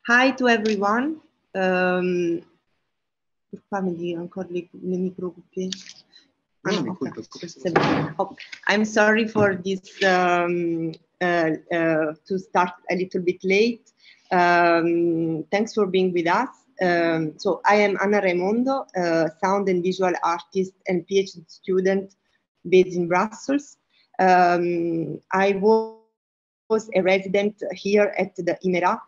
Hi to everyone. Fammi ancora le micro cuffie. Oh, I'm sorry for this to start a little bit late. Thanks for being with us. So I am Anna Raimondo, sound and visual artist and PhD student based in Brussels. I was a resident here at the IMERA,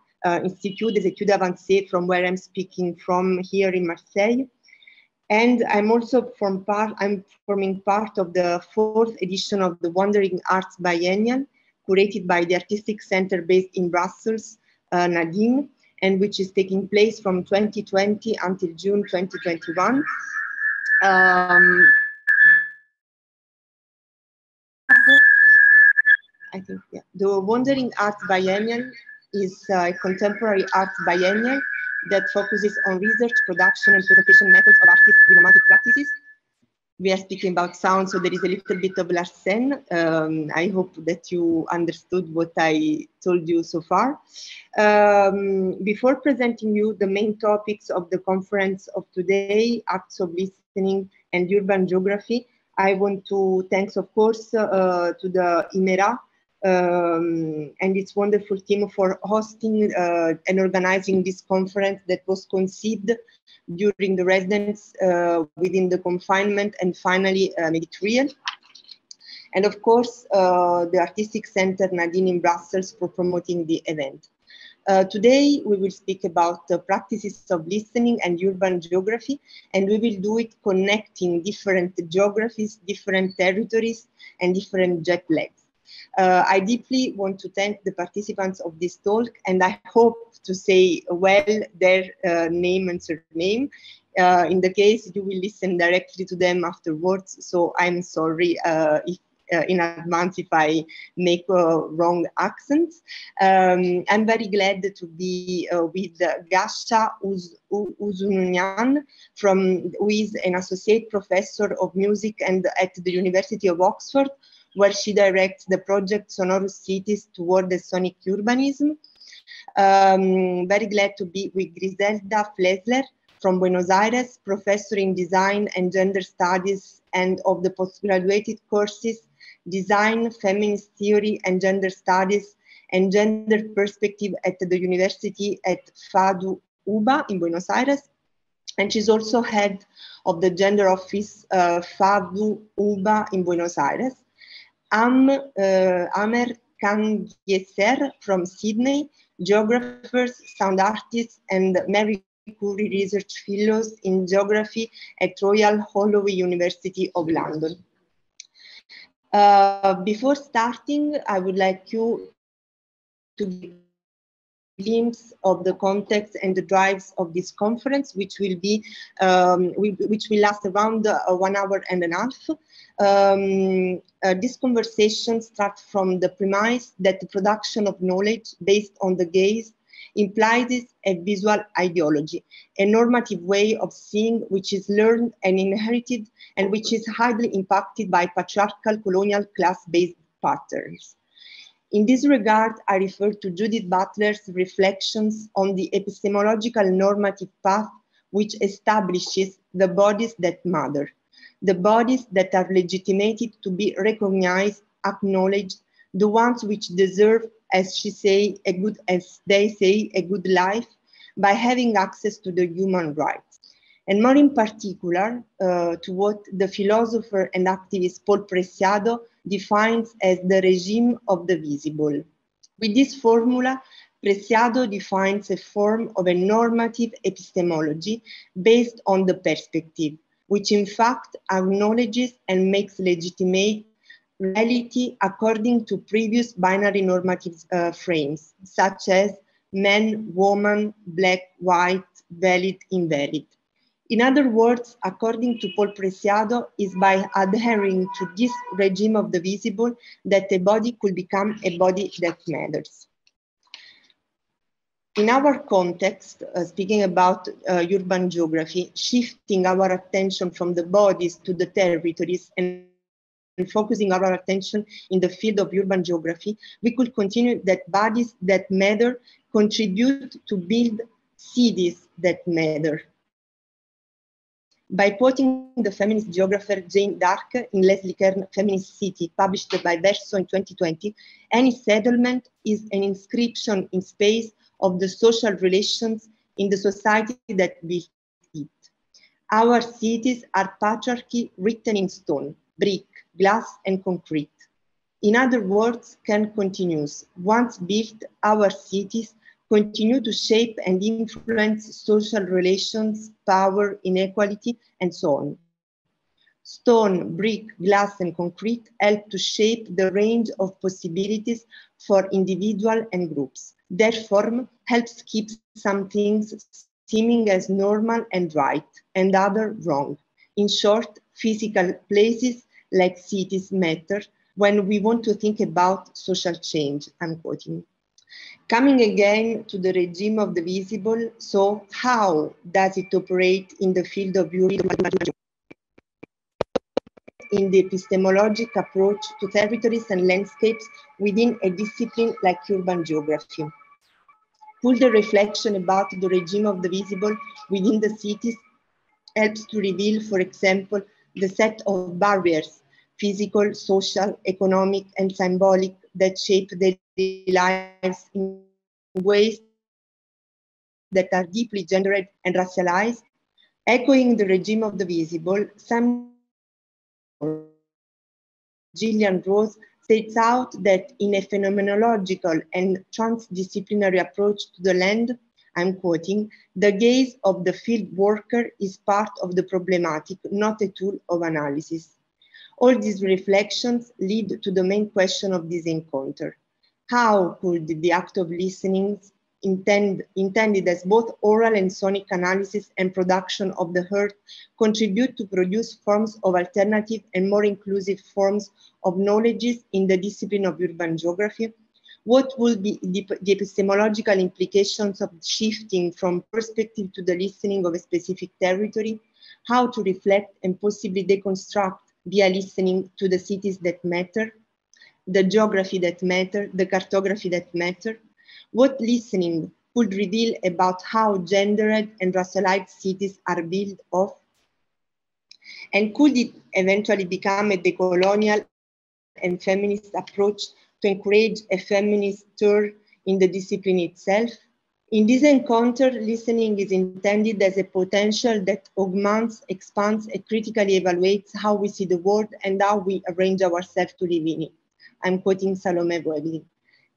Institut des Études Avancées, from where I'm speaking from here in Marseille. And I'm also forming part of the 4th edition of the Wandering Arts Biennial, curated by the Artistic Center based in Brussels, Nadine, and which is taking place from 2020 until June 2021. I think, yeah. The Wandering Arts Biennial is a contemporary arts biennial that focuses on research, production, and presentation methods of artists' renomatic practices. We are speaking about sound, so there is a little bit of Larsen. I hope that you understood what I told you so far. Before presenting you the main topics of the conference of today, Acts of Listening and Urban Geography, I want to thank, of course, to the IMERA and its wonderful team for hosting and organizing this conference that was conceived during the residence within the confinement and finally made it real. And of course, the Artistic Center Nadine in Brussels for promoting the event. Today, we will speak about the practices of listening and urban geography, and we will do it connecting different geographies, different territories, and different jet lags. I deeply want to thank the participants of this talk, and I hope to say well their name and surname. In the case, you will listen directly to them afterwards, so I'm sorry if in advance if I make wrong accents. I'm very glad to be with Gasha Uzunyan, who is an associate professor of music and at the University of Oxford, where she directs the project Sonorous Cities Toward the Sonic Urbanism. Very glad to be with Griselda Flesler from Buenos Aires, professor in design and gender studies and of the postgraduate courses Design, Feminist Theory and Gender Studies and Gender Perspective at the University at FADU UBA in Buenos Aires. And she's also head of the gender office FADU UBA in Buenos Aires. Amer Kangyeser from Sydney, geographers, sound artists, and Mary Curie Research Fellows in Geography at Royal Holloway University of London. Before starting, I would like you to give a glimpse of the context and the drives of this conference, which will be, which will last around 1 hour and a half. This conversation starts from the premise that the production of knowledge based on the gaze implies a visual ideology, a normative way of seeing which is learned and inherited and which is highly impacted by patriarchal colonial class-based patterns. In this regard, I refer to Judith Butler's reflections on the epistemological normative path which establishes the bodies that matter, the bodies that are legitimated to be recognized, acknowledged, the ones which deserve, as they say, a good life by having access to the human rights. And more in particular, to what the philosopher and activist Paul Preciado defines as the regime of the visible. With this formula, Preciado defines a form of a normative epistemology based on the perspective, which in fact acknowledges and makes legitimate reality according to previous binary normative frames, such as man, woman, black, white, valid, invalid. In other words, according to Paul Preciado, is by adhering to this regime of the visible that a body could become a body that matters. In our context, speaking about urban geography, shifting our attention from the bodies to the territories and focusing our attention in the field of urban geography, we could continue that bodies that matter contribute to build cities that matter. By quoting the feminist geographer Jane Dark in Leslie Kern's Feminist City, published by Verso in 2020, any settlement is an inscription in space of the social relations in the society that built it. Our cities are patriarchy written in stone, brick, glass, and concrete. In other words, Kern continues, once built, our cities continue to shape and influence social relations, power, inequality, and so on. Stone, brick, glass, and concrete help to shape the range of possibilities for individuals and groups. Their form helps keep some things seeming as normal and right, and other wrong. In short, physical places like cities matter when we want to think about social change, I'm quoting. Coming again to the regime of the visible, so how does it operate in the field of urban in the epistemologic approach to territories and landscapes within a discipline like urban geography? Could the reflection about the regime of the visible within the cities helps to reveal, for example, the set of barriers, physical, social, economic, and symbolic, that shape daily lives in ways that are deeply gendered and racialized? Echoing the regime of the visible, some Gillian Rose sets out that in a phenomenological and transdisciplinary approach to the land, I'm quoting, the gaze of the field worker is part of the problematic, not a tool of analysis. All these reflections lead to the main question of this encounter. How could the act of listening, intended as both oral and sonic analysis and production of the heard, contribute to produce forms of alternative and more inclusive forms of knowledges in the discipline of urban geography? What will be the epistemological implications of shifting from perspective to the listening of a specific territory? How to reflect and possibly deconstruct via listening to the cities that matter, the geography that matter, the cartography that matter? What listening could reveal about how gendered and racialized cities are built of? And could it eventually become a decolonial and feminist approach to encourage a feminist turn in the discipline itself? In this encounter, listening is intended as a potential that augments, expands, and critically evaluates how we see the world and how we arrange ourselves to live in it. I'm quoting Salome Voevlin.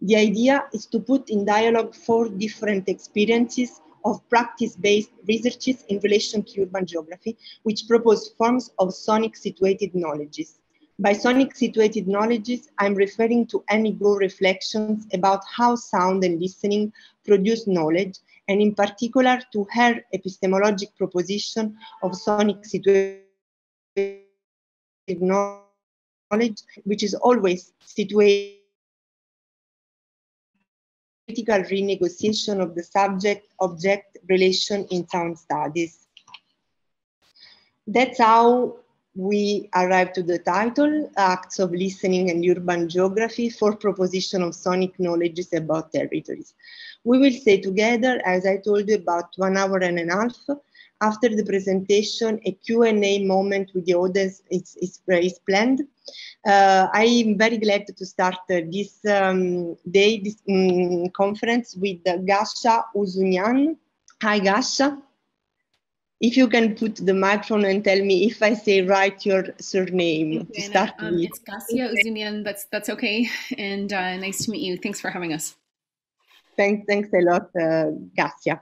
The idea is to put in dialogue 4 different experiences of practice-based researches in relation to urban geography, which propose forms of sonic situated knowledges. By sonic situated knowledges, I'm referring to any broad reflections about how sound and listening produce knowledge, and in particular to her epistemologic proposition of sonic situated knowledge, which is always situated critical renegotiation of the subject-object relation in sound studies. That's how we arrived to the title, Acts of Listening and Urban Geography for Proposition of Sonic Knowledges about Territories. We will stay together, as I told you, about 1 hour and a half. After the presentation, a Q&A moment with the audience is planned. I am very glad to start this conference with Gasha Uzunyan. Hi, Gasha. If you can put the microphone and tell me if I say right your surname to start with. It's Gasha Uzunyan. That's okay. And nice to meet you. Thanks for having us. Thanks a lot, Gassia.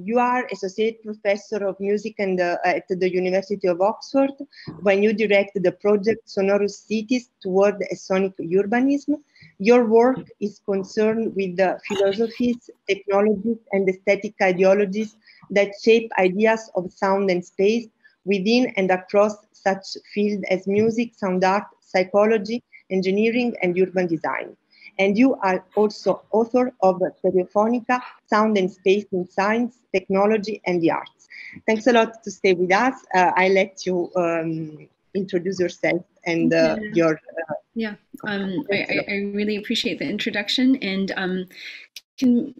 You are associate professor of music and at the University of Oxford, when you direct the project Sonorous Cities Toward a Sonic Urbanism. Your work is concerned with the philosophies, technologies, and aesthetic ideologies that shape ideas of sound and space within and across such fields as music, sound art, psychology, engineering, and urban design. And you are also author of Stereophonica, Sound and Space in Science, Technology, and the Arts. Thanks a lot to stay with us. I let you introduce yourself and your. I really appreciate the introduction. And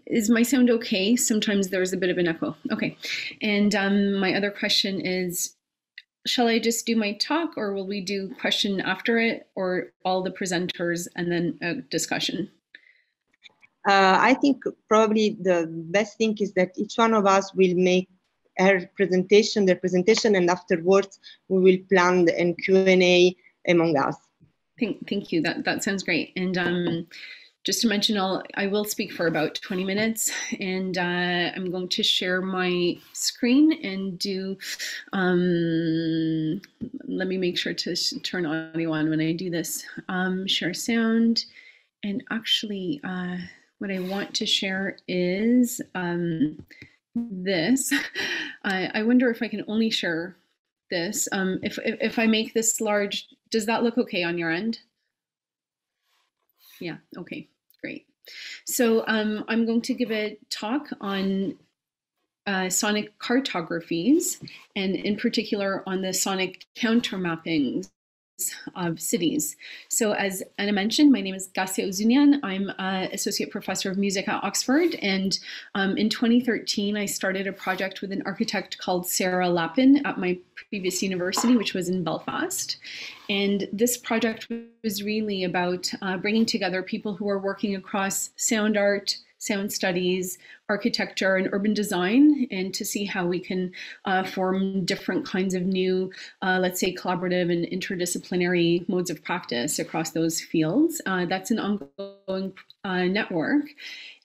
is my sound okay? Sometimes there's a bit of an echo. Okay. And my other question is, shall I just do my talk, or will we do question after it, or all the presenters and then a discussion? I think probably the best thing is that each one of us will make their presentation, and afterwards we will plan the Q&A among us. Thank you. That sounds great. And just to mention, I will speak for about 20 minutes, and I'm going to share my screen and do. Let me make sure to turn audio on when I do this. Share sound, and actually, what I want to share is this. I wonder if I can only share this. If I make this large, does that look okay on your end? Yeah, okay, great. So I'm going to give a talk on sonic cartographies, and in particular on the sonic countermappings of cities. So as Anna mentioned, my name is Gassia Ozunian. I'm Associate Professor of Music at Oxford, and in 2013 I started a project with an architect called Sarah Lappin at my previous university, which was in Belfast. And this project was really about bringing together people who are working across sound art, sound studies, architecture, and urban design, and to see how we can form different kinds of new, let's say, collaborative and interdisciplinary modes of practice across those fields. That's an ongoing network.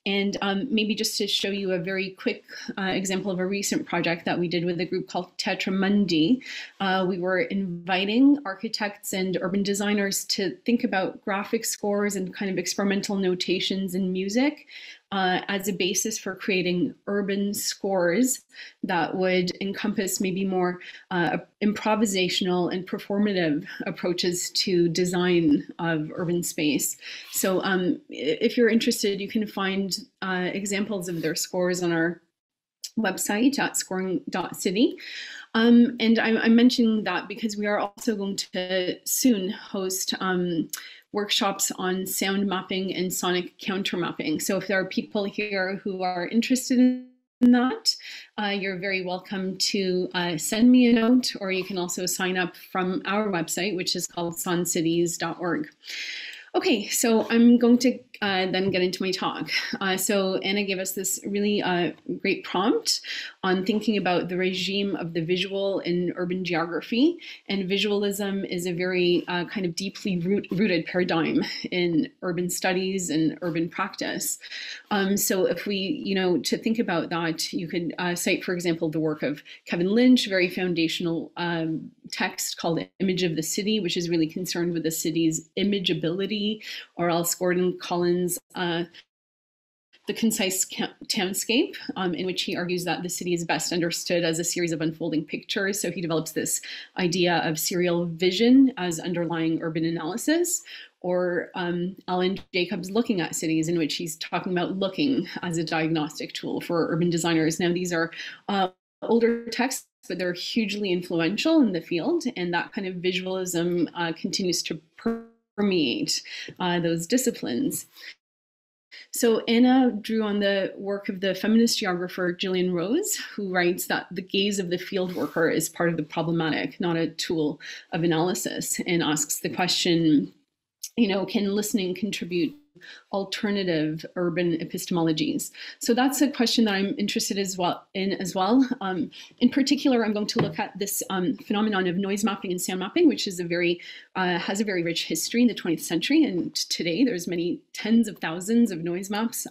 And maybe just to show you a very quick example of a recent project that we did with a group called Tetra Mundi, we were inviting architects and urban designers to think about graphic scores and kind of experimental notations in music as a basis for creating urban scores that would encompass maybe more improvisational and performative approaches to design of urban space. So if you're interested, you can find examples of their scores on our website at scoring.city. And I'm mentioning that because we are also going to soon host workshops on sound mapping and sonic countermapping. So if there are people here who are interested in that, you're very welcome to send me a note, or you can also sign up from our website, which is called soncities.org. Okay, so I'm going to then get into my talk. So Anna gave us this really great prompt on thinking about the regime of the visual in urban geography. And visualism is a very kind of deeply rooted paradigm in urban studies and urban practice. So if we, to think about that, you could cite, for example, the work of Kevin Lynch, a very foundational text called Image of the City, which is really concerned with the city's imageability, or else Gordon Collins' The Concise Townscape, in which he argues that the city is best understood as a series of unfolding pictures. So he develops this idea of serial vision as underlying urban analysis, or Alan Jacobs' Looking at Cities, in which he's talking about looking as a diagnostic tool for urban designers. Now, these are older texts, but they're hugely influential in the field, and that kind of visualism continues to permeate those disciplines. So Anna drew on the work of the feminist geographer Gillian Rose, who writes that the gaze of the field worker is part of the problematic, not a tool of analysis, and asks the question, can listening contribute alternative urban epistemologies? So that's a question that I'm interested as well. In particular, I'm going to look at this phenomenon of noise mapping and sound mapping, which is has a very rich history in the 20th century. And today there's many tens of thousands of noise maps,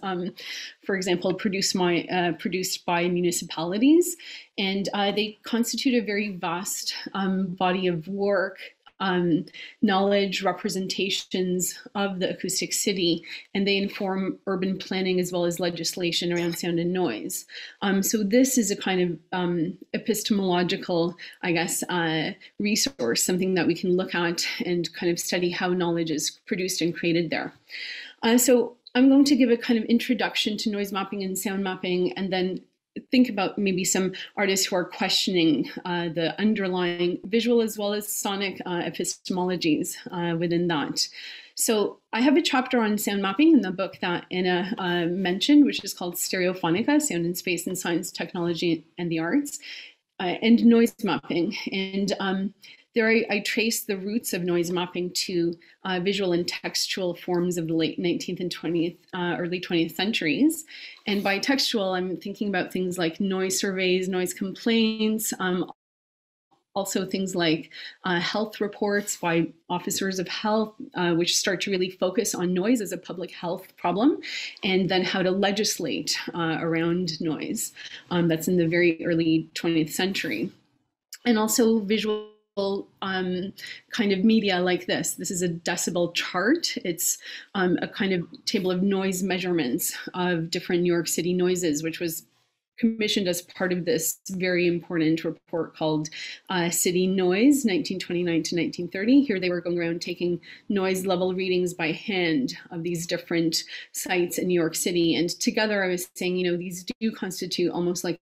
for example, produced by municipalities. And they constitute a very vast body of work, knowledge, representations of the acoustic city, and they inform urban planning as well as legislation around sound and noise. So this is a kind of epistemological, resource, something that we can look at and kind of study how knowledge is produced and created there. So I'm going to give a kind of introduction to noise mapping and sound mapping, and then think about maybe some artists who are questioning the underlying visual as well as sonic epistemologies within that. So I have a chapter on sound mapping in the book that Anna mentioned, which is called Stereophonica, Sound in Space and Science, Technology and the Arts, and noise mapping. And there I trace the roots of noise mapping to visual and textual forms of the late 19th and 20th, early 20th centuries. And by textual, I'm thinking about things like noise surveys, noise complaints, also things like health reports by officers of health, which start to really focus on noise as a public health problem, and then how to legislate around noise. That's in the very early 20th century. And also visual kind of media like this. This is a decibel chart. It's a kind of table of noise measurements of different New York City noises, which was commissioned as part of this very important report called City Noise, 1929 to 1930. Here they were going around taking noise level readings by hand of these different sites in New York City. And together I was saying, you know, these do constitute almost like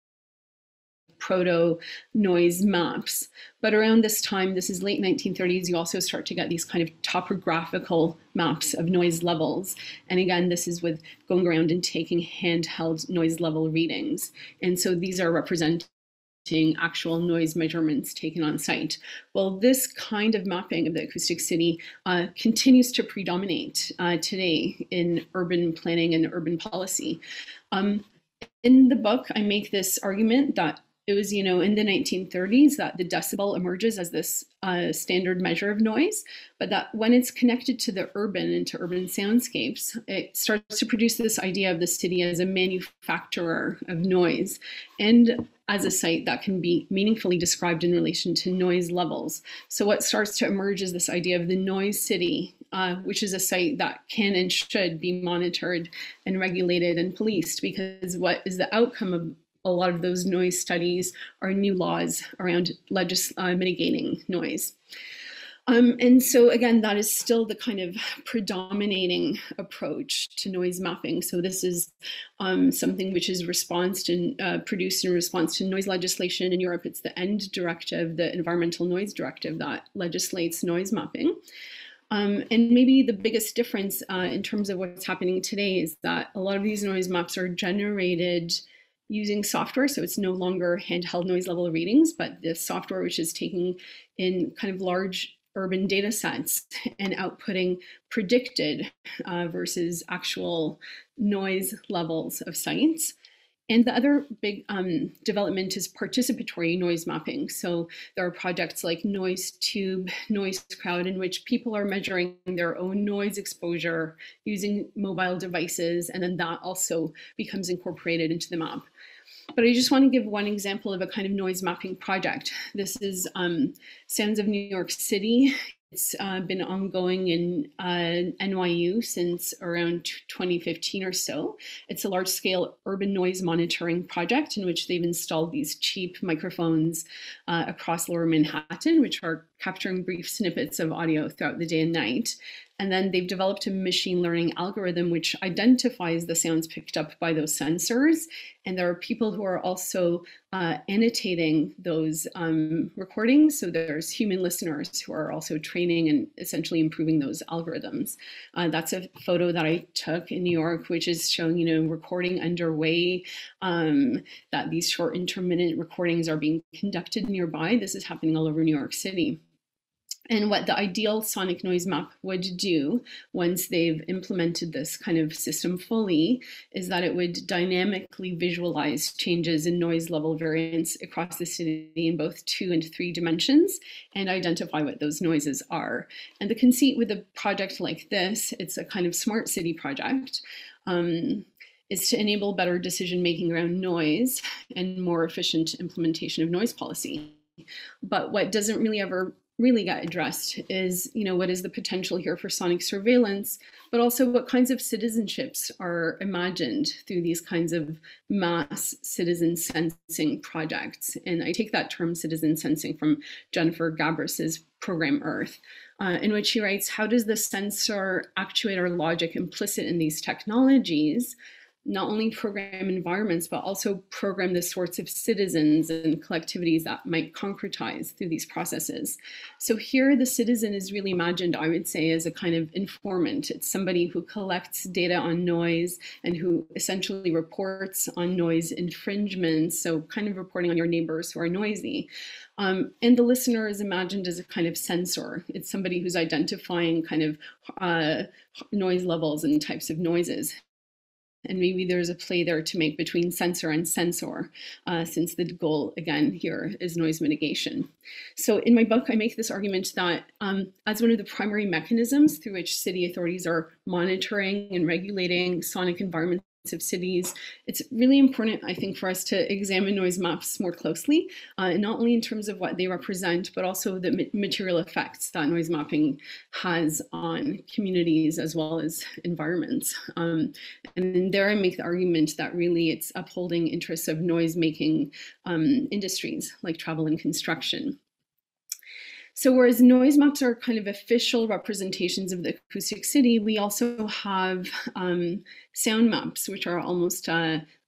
proto noise maps. But around this time, this is late 1930s, you also start to get these kind of topographical maps of noise levels. And again, this is with going around and taking handheld noise level readings. And so these are representing actual noise measurements taken on site. Well, this kind of mapping of the acoustic city continues to predominate today in urban planning and urban policy. In the book, I make this argument that it was, you know, in the 1930s that the decibel emerges as this standard measure of noise, but that when it's connected to the urban and to urban soundscapes, it starts to produce this idea of the city as a manufacturer of noise and as a site that can be meaningfully described in relation to noise levels. So what starts to emerge is this idea of the noise city, which is a site that can and should be monitored and regulated and policed, because what is the outcome of a lot of those noise studies are new laws around mitigating noise. And so again, that is still the kind of predominating approach to noise mapping. So this is something which is produced in response to noise legislation in Europe. It's the END directive, the Environmental Noise Directive, that legislates noise mapping. And maybe the biggest difference in terms of what's happening today is that a lot of these noise maps are generated using software. So it's no longer handheld noise level readings, but the software which is taking in kind of large urban data sets and outputting predicted versus actual noise levels of sites. And the other big development is participatory noise mapping. So there are projects like NoiseTube, NoiseCrowd, in which people are measuring their own noise exposure using mobile devices, and then that also becomes incorporated into the map. But I just want to give one example of a kind of noise mapping project. This is Sounds of New York City. It's been ongoing in NYU since around 2015 or so. It's a large-scale urban noise monitoring project in which they've installed these cheap microphones across Lower Manhattan, which are capturing brief snippets of audio throughout the day and night. And then they've developed a machine learning algorithm which identifies the sounds picked up by those sensors. And there are people who are also annotating those recordings. So there's human listeners who are also training and essentially improving those algorithms. That's a photo that I took in New York, which is showing, you know, recording underway, that these short intermittent recordings are being conducted nearby. This is happening all over New York City. And what the ideal sonic noise map would do once they've implemented this kind of system fully is that it would dynamically visualize changes in noise level variance across the city in both 2 and 3 dimensions and identify what those noises are. And the conceit with a project like this, it's a kind of smart city project, is to enable better decision making around noise and more efficient implementation of noise policy. But what doesn't really ever really get addressed is, you know, what is the potential here for sonic surveillance, but also what kinds of citizenships are imagined through these kinds of mass citizen sensing projects. And I take that term citizen sensing from Jennifer Gabrus's program Earth, in which she writes, how does the sensor actuator logic implicit in these technologies not only program environments, but also program the sorts of citizens and collectivities that might concretize through these processes. So here the citizen is really imagined, I would say, as a kind of informant. It's somebody who collects data on noise and who essentially reports on noise infringements, so kind of reporting on your neighbors who are noisy. And the listener is imagined as a kind of censor. It's somebody who's identifying kind of noise levels and types of noises. And maybe there's a play there to make between censor and censor, since the goal, again, here is noise mitigation. So in my book, I make this argument that as one of the primary mechanisms through which city authorities are monitoring and regulating sonic environments of cities, it's really important, I think, for us to examine noise maps more closely, not only in terms of what they represent, but also the material effects that noise mapping has on communities as well as environments. And there I make the argument that really it's upholding interests of noise-making industries like travel and construction. So whereas noise maps are kind of official representations of the acoustic city, we also have sound maps, which are almost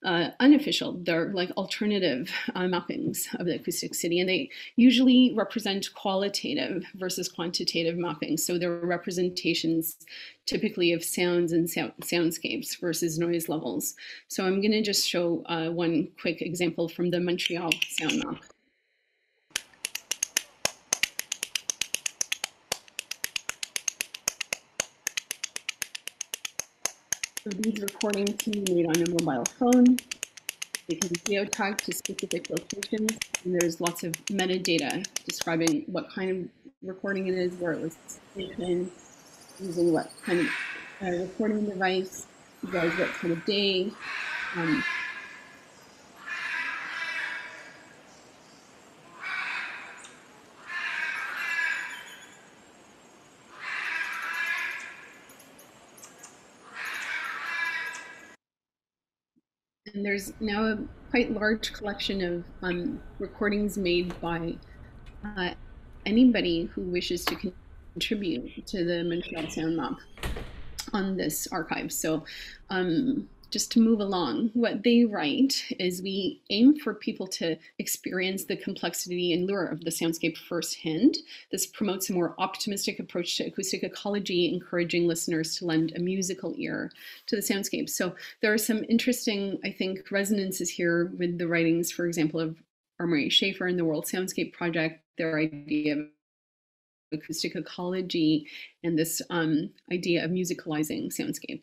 unofficial. They're like alternative mappings of the acoustic city, and they usually represent qualitative versus quantitative mappings. So they're representations typically of sounds and soundscapes versus noise levels. So I'm going to just show one quick example from the Montreal sound map. So these recordings can be made on a mobile phone. They can be geotagged to specific locations, and there's lots of metadata describing what kind of recording it is, where it was taken, using what kind of recording device, what kind of day. And there's now a quite large collection of recordings made by anybody who wishes to contribute to the Montreal Sound Map on this archive. So just to move along, what they write is we aim for people to experience the complexity and lure of the soundscape firsthand. This promotes a more optimistic approach to acoustic ecology, encouraging listeners to lend a musical ear to the soundscape. So there are some interesting, I think, resonances here with the writings, for example, of Armory Schaefer and the World Soundscape Project, their idea of acoustic ecology and this idea of musicalizing soundscape.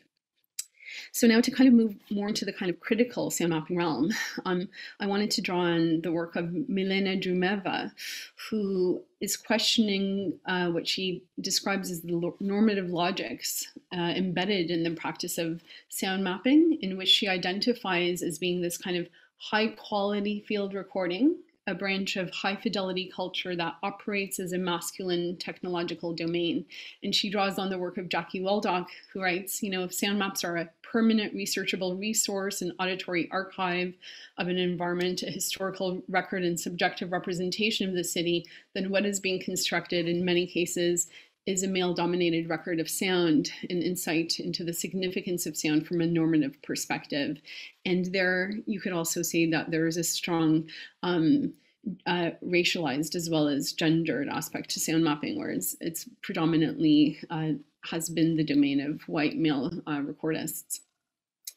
So now to kind of move more into the kind of critical sound mapping realm, I wanted to draw on the work of Milena Drumeva, who is questioning what she describes as the normative logics embedded in the practice of sound mapping, in which she identifies as being this kind of high quality field recording, a branch of high fidelity culture that operates as a masculine technological domain. And she draws on the work of Jackie Weldock, who writes, you know, if sound maps are a permanent researchable resource, an auditory archive of an environment, a historical record and subjective representation of the city, then what is being constructed in many cases is a male-dominated record of sound, an insight into the significance of sound from a normative perspective. And there, you could also see that there is a strong racialized as well as gendered aspect to sound mapping, whereas it's predominantly has been the domain of white male recordists.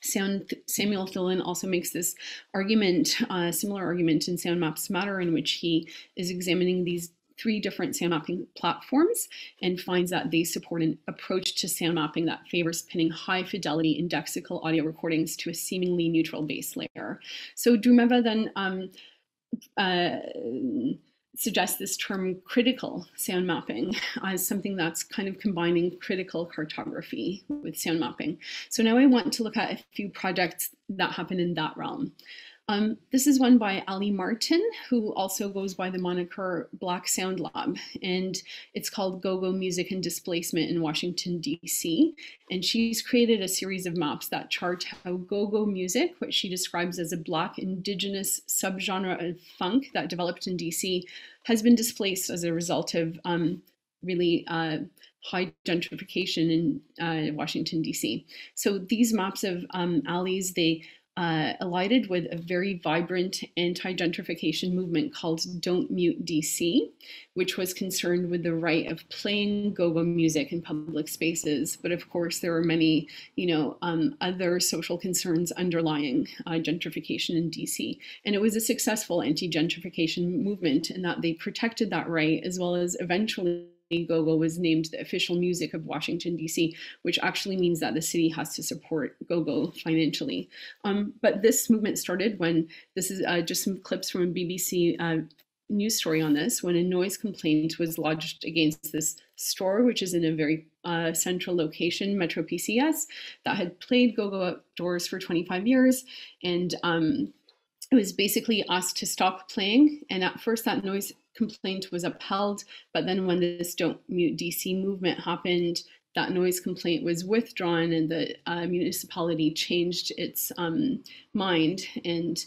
Samuel Thillen also makes this argument, similar argument in Sound Maps Matter, in which he is examining these 3 different sound mapping platforms and finds that they support an approach to sound mapping that favors pinning high fidelity indexical audio recordings to a seemingly neutral base layer. So Drumeva then suggests this term critical sound mapping as something that's kind of combining critical cartography with sound mapping. So now I want to look at a few projects that happen in that realm. This is one by Ali Martin, who also goes by the moniker Black Sound Lab, and it's called Go-Go Music and Displacement in Washington, D.C. And she's created a series of maps that chart how go-go music, which she describes as a Black indigenous subgenre of funk that developed in D.C., has been displaced as a result of really high gentrification in Washington, D.C. So these maps of alleys, they alighted with a very vibrant anti-gentrification movement called Don't Mute DC, which was concerned with the right of playing go-go music in public spaces. But of course, there were many, other social concerns underlying gentrification in DC. And it was a successful anti-gentrification movement in that they protected that right, as well as eventually go-go was named the official music of Washington, D.C., which actually means that the city has to support go-go financially. But this movement started when, this is just some clips from a BBC news story on this, when a noise complaint was lodged against this store, which is in a very central location, Metro PCS, that had played go-go outdoors for 25 years. And it was basically asked to stop playing. And at first that noise complaint was upheld, but then when this Don't Mute DC movement happened, that noise complaint was withdrawn and the municipality changed its mind, and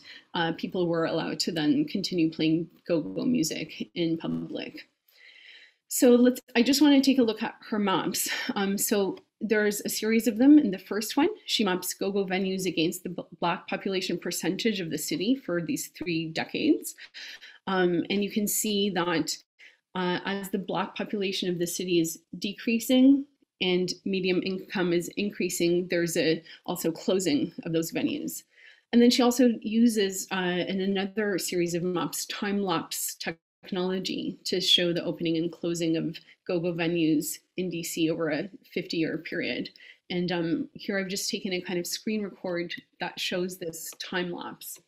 people were allowed to then continue playing go-go music in public. So I just want to take a look at her maps. So there's a series of them. In the first one, she maps go-go venues against the Black population percentage of the city for these 3 decades. And you can see that as the Black population of the city is decreasing and medium income is increasing, there's also closing of those venues. And then she also uses, in another series of maps, time-lapse technology to show the opening and closing of go-go venues in DC over a 50-year period. And here I've just taken a kind of screen record that shows this time lapse.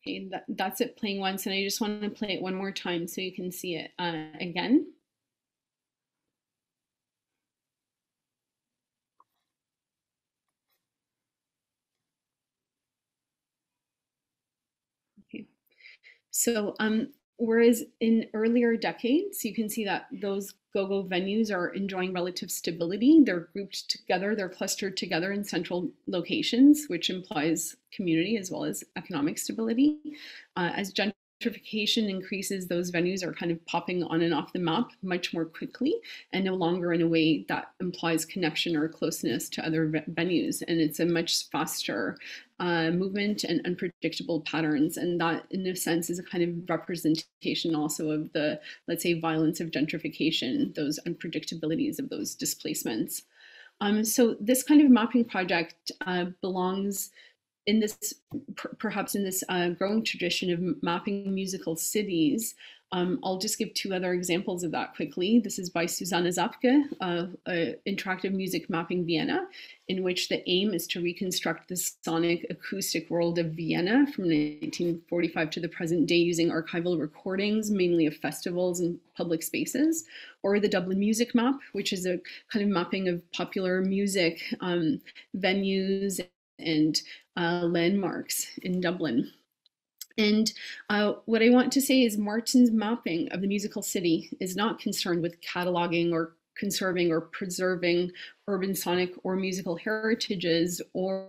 Okay, that's it playing once, and I just want to play it one more time so you can see it again. Okay. So whereas in earlier decades, you can see that those go-go venues are enjoying relative stability. They're grouped together, they're clustered together in central locations, which implies community as well as economic stability. As gentrification increases, those venues are kind of popping on and off the map much more quickly and no longer in a way that implies connection or closeness to other venues. And it's a much faster movement and unpredictable patterns. And that, in a sense, is a kind of representation also of the, let's say, violence of gentrification, those unpredictabilities of those displacements. So this kind of mapping project belongs in this, perhaps in this growing tradition of mapping musical cities. I'll just give 2 other examples of that quickly. This is by Susanna Zapke, Interactive Music Mapping Vienna, in which the aim is to reconstruct the sonic acoustic world of Vienna from 1945 to the present day using archival recordings, mainly of festivals and public spaces, or the Dublin Music Map, which is a kind of mapping of popular music venues and landmarks in Dublin. And what I want to say is Martin's mapping of the musical city is not concerned with cataloging or conserving or preserving urban sonic or musical heritages or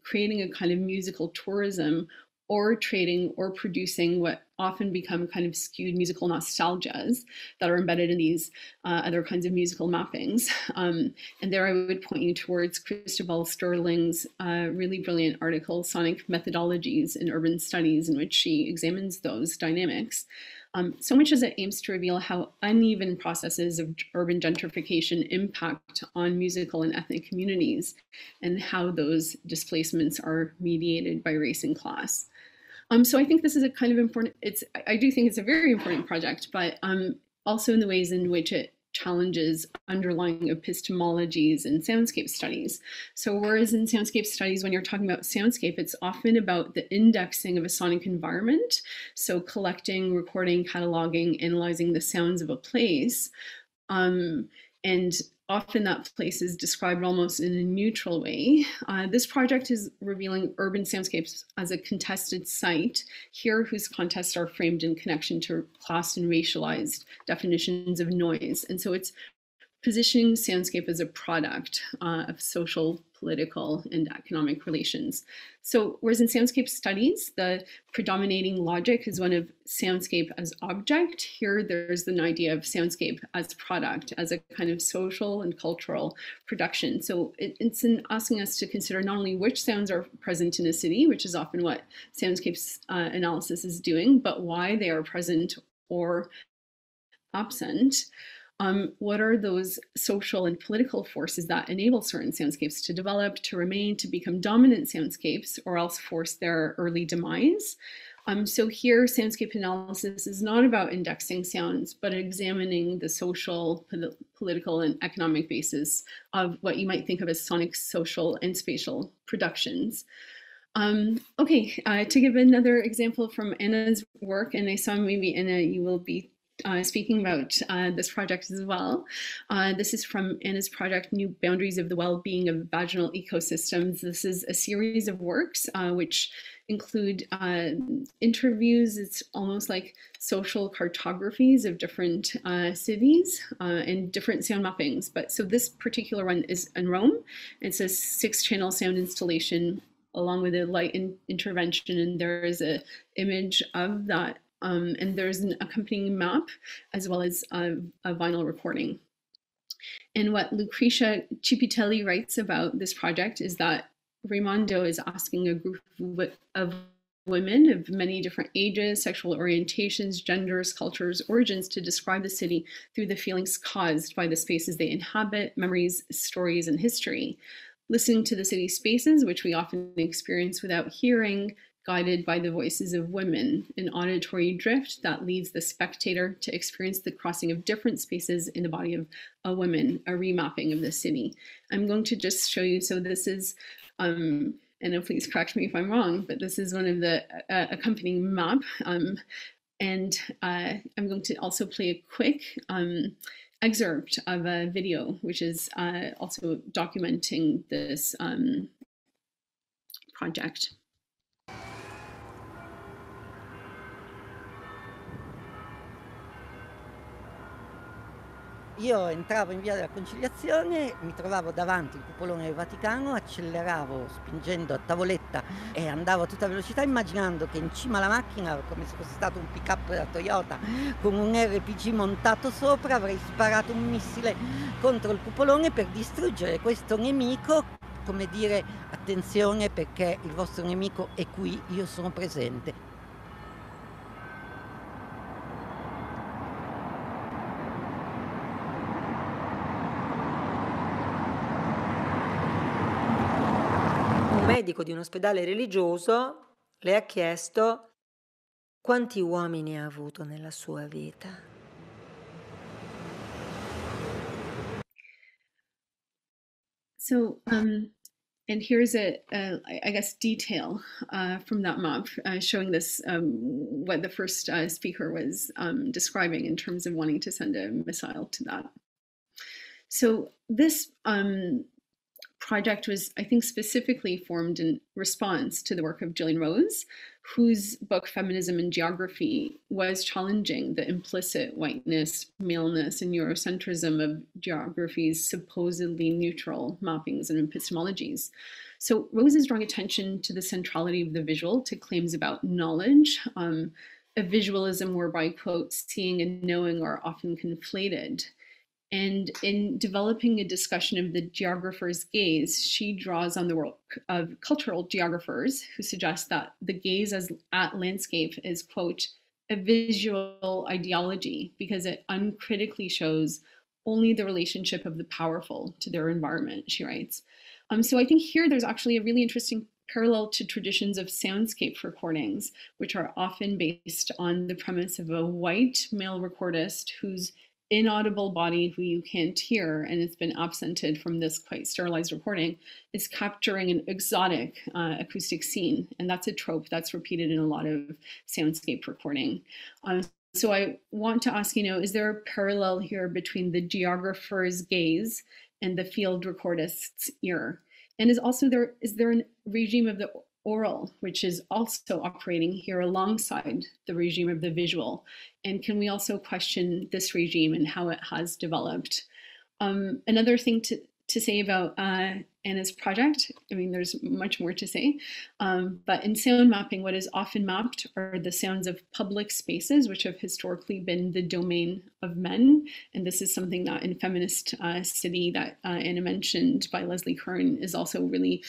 creating a kind of musical tourism or trading or producing what often become kind of skewed musical nostalgias that are embedded in these other kinds of musical mappings. And there I would point you towards Christabel Sterling's really brilliant article, Sonic Methodologies in Urban Studies, in which she examines those dynamics. So much as it aims to reveal how uneven processes of urban gentrification impact on musical and ethnic communities and how those displacements are mediated by race and class. So I think this is a kind of important, I do think it's a very important project, but also in the ways in which it challenges underlying epistemologies and soundscape studies. So whereas in soundscape studies, when you're talking about soundscape, it's often about the indexing of a sonic environment. So collecting, recording, cataloging, analyzing the sounds of a place. And often that place is described almost in a neutral way. This project is revealing urban soundscapes as a contested site, here whose contests are framed in connection to class and racialized definitions of noise. And so it's positioning soundscape as a product of social, political, and economic relations. So whereas in soundscape studies, the predominating logic is one of soundscape as object, here there's an idea of soundscape as product, as a kind of social and cultural production. So it's in asking us to consider not only which sounds are present in a city, which is often what soundscapes analysis is doing, but why they are present or absent. What are those social and political forces that enable certain soundscapes to develop, to remain, to become dominant soundscapes, or else force their early demise? So here, soundscape analysis is not about indexing sounds, but examining the social, political, and economic basis of what you might think of as sonic, social, and spatial productions. To give another example from Anna's work, and I saw maybe Anna, you will be speaking about this project as well. This is from Anna's project, New Boundaries of the Well-Being of Vaginal Ecosystems. This is a series of works which include interviews. It's almost like social cartographies of different cities and different sound mappings. But so this particular one is in Rome. It's a 6-channel sound installation along with a light intervention, and there is an image of that. And there's an accompanying map as well as a vinyl recording. And what Lucretia Cipitelli writes about this project is that Raimondo is asking a group of women of many different ages, sexual orientations, genders, cultures, origins to describe the city through the feelings caused by the spaces they inhabit, memories, stories, and history. Listening to the city spaces, which we often experience without hearing, guided by the voices of women, an auditory drift that leads the spectator to experience the crossing of different spaces in the body of a woman, a remapping of the city. I'm going to just show you, so this is, and please correct me if I'm wrong, but this is one of the accompanying map. And I'm going to also play a quick excerpt of a video, which is also documenting this project. Io entravo in via della Conciliazione, mi trovavo davanti il cupolone del Vaticano, acceleravo spingendo a tavoletta e andavo a tutta velocità immaginando che in cima alla macchina, come se fosse stato un pick-up della Toyota, con un RPG montato sopra, avrei sparato un missile contro il cupolone per distruggere questo nemico, come dire attenzione perché il vostro nemico è qui, io sono presente. Medico di un ospedale religioso le ha chiesto quanti uomini ha avuto nella sua vita. So, and here's I guess, detail from that map showing this, what the first speaker was describing in terms of wanting to send a missile to that. So this project was, I think, specifically formed in response to the work of Gillian Rose, whose book Feminism and Geography was challenging the implicit whiteness, maleness, and Eurocentrism of geography's supposedly neutral mappings and epistemologies. So Rose is drawing attention to the centrality of the visual to claims about knowledge, a visualism whereby, quote, seeing and knowing are often conflated. And in developing a discussion of the geographer's gaze, she draws on the work of cultural geographers who suggest that the gaze at landscape is, quote, a visual ideology because it uncritically shows only the relationship of the powerful to their environment, she writes. So I think here there's actually a really interesting parallel to traditions of soundscape recordings, which are often based on the premise of a white male recordist whose inaudible body, who you can't hear, and it's been absented from this quite sterilized recording, is capturing an exotic acoustic scene. And that's a trope that's repeated in a lot of soundscape recording. So I want to ask, is there a parallel here between the geographer's gaze and the field recordist's ear? And is there a regime of the oral, which is also operating here alongside the regime of the visual? And can we also question this regime and how it has developed? Another thing to say about Anna's project, I mean, there's much more to say, but in sound mapping, what is often mapped are the sounds of public spaces, which have historically been the domain of men. And this is something that in Feminist City that Anna mentioned by Leslie Curran is also really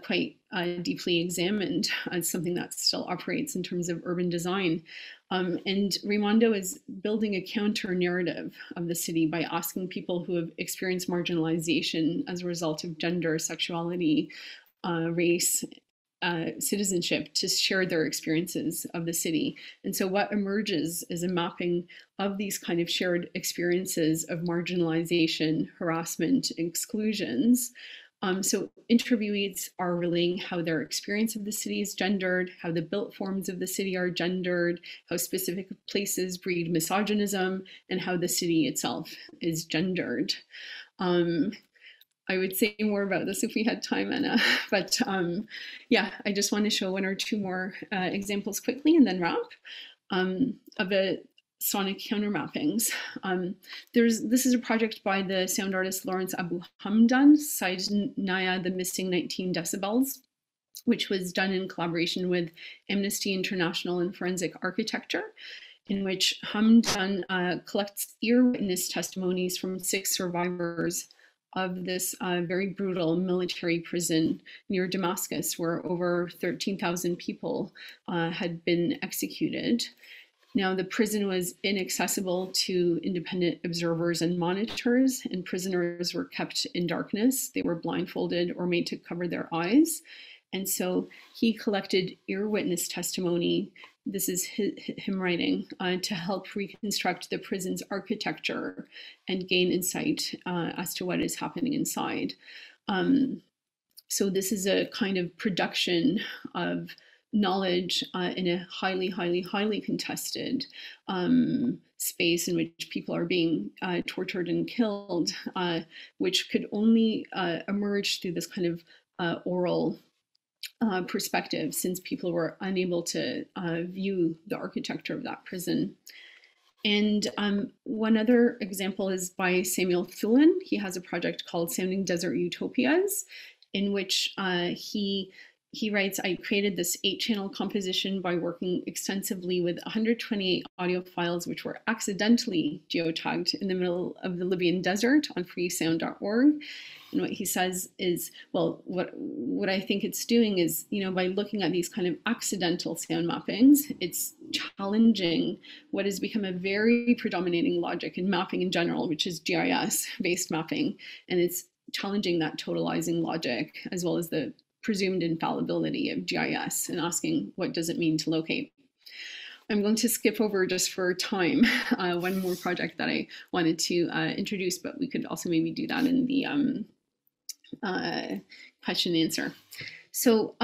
quite deeply examined as something that still operates in terms of urban design. And Raimondo is building a counter narrative of the city by asking people who have experienced marginalization as a result of gender, sexuality, race, citizenship to share their experiences of the city. And so what emerges is a mapping of these kind of shared experiences of marginalization, harassment, exclusions. So interviewees are relaying how their experience of the city is gendered, how the built forms of the city are gendered, how specific places breed misogynism, and how the city itself is gendered. I would say more about this if we had time, Anna, but yeah, I just want to show one or two more examples quickly and then wrap of a sonic countermappings. This is a project by the sound artist Lawrence Abu Hamdan, cited Naya, the Missing 19 Decibels, which was done in collaboration with Amnesty International and Forensic Architecture, in which Hamdan collects ear witness testimonies from 6 survivors of this very brutal military prison near Damascus, where over 13,000 people had been executed. Now, the prison was inaccessible to independent observers and monitors, and prisoners were kept in darkness. They were blindfolded or made to cover their eyes. And so he collected ear witness testimony, this is him writing, to help reconstruct the prison's architecture and gain insight as to what is happening inside. So this is a kind of production of knowledge in a highly contested space in which people are being tortured and killed, which could only emerge through this kind of oral perspective, since people were unable to view the architecture of that prison. And one other example is by Samuel Thulin. He has a project called Sounding Desert Utopias, in which he writes, I created this 8-channel composition by working extensively with 128 audio files which were accidentally geotagged in the middle of the Libyan desert on freesound.org. And what he says is, well, what I think it's doing is, you know, by looking at these kind of accidental sound mappings, it's challenging what has become a very predominating logic in mapping in general, which is GIS-based mapping. And it's challenging that totalizing logic, as well as the presumed infallibility of GIS, and asking, what does it mean to locate? I'm going to skip over, just for time, one more project that I wanted to introduce, but we could also maybe do that in the question and answer. So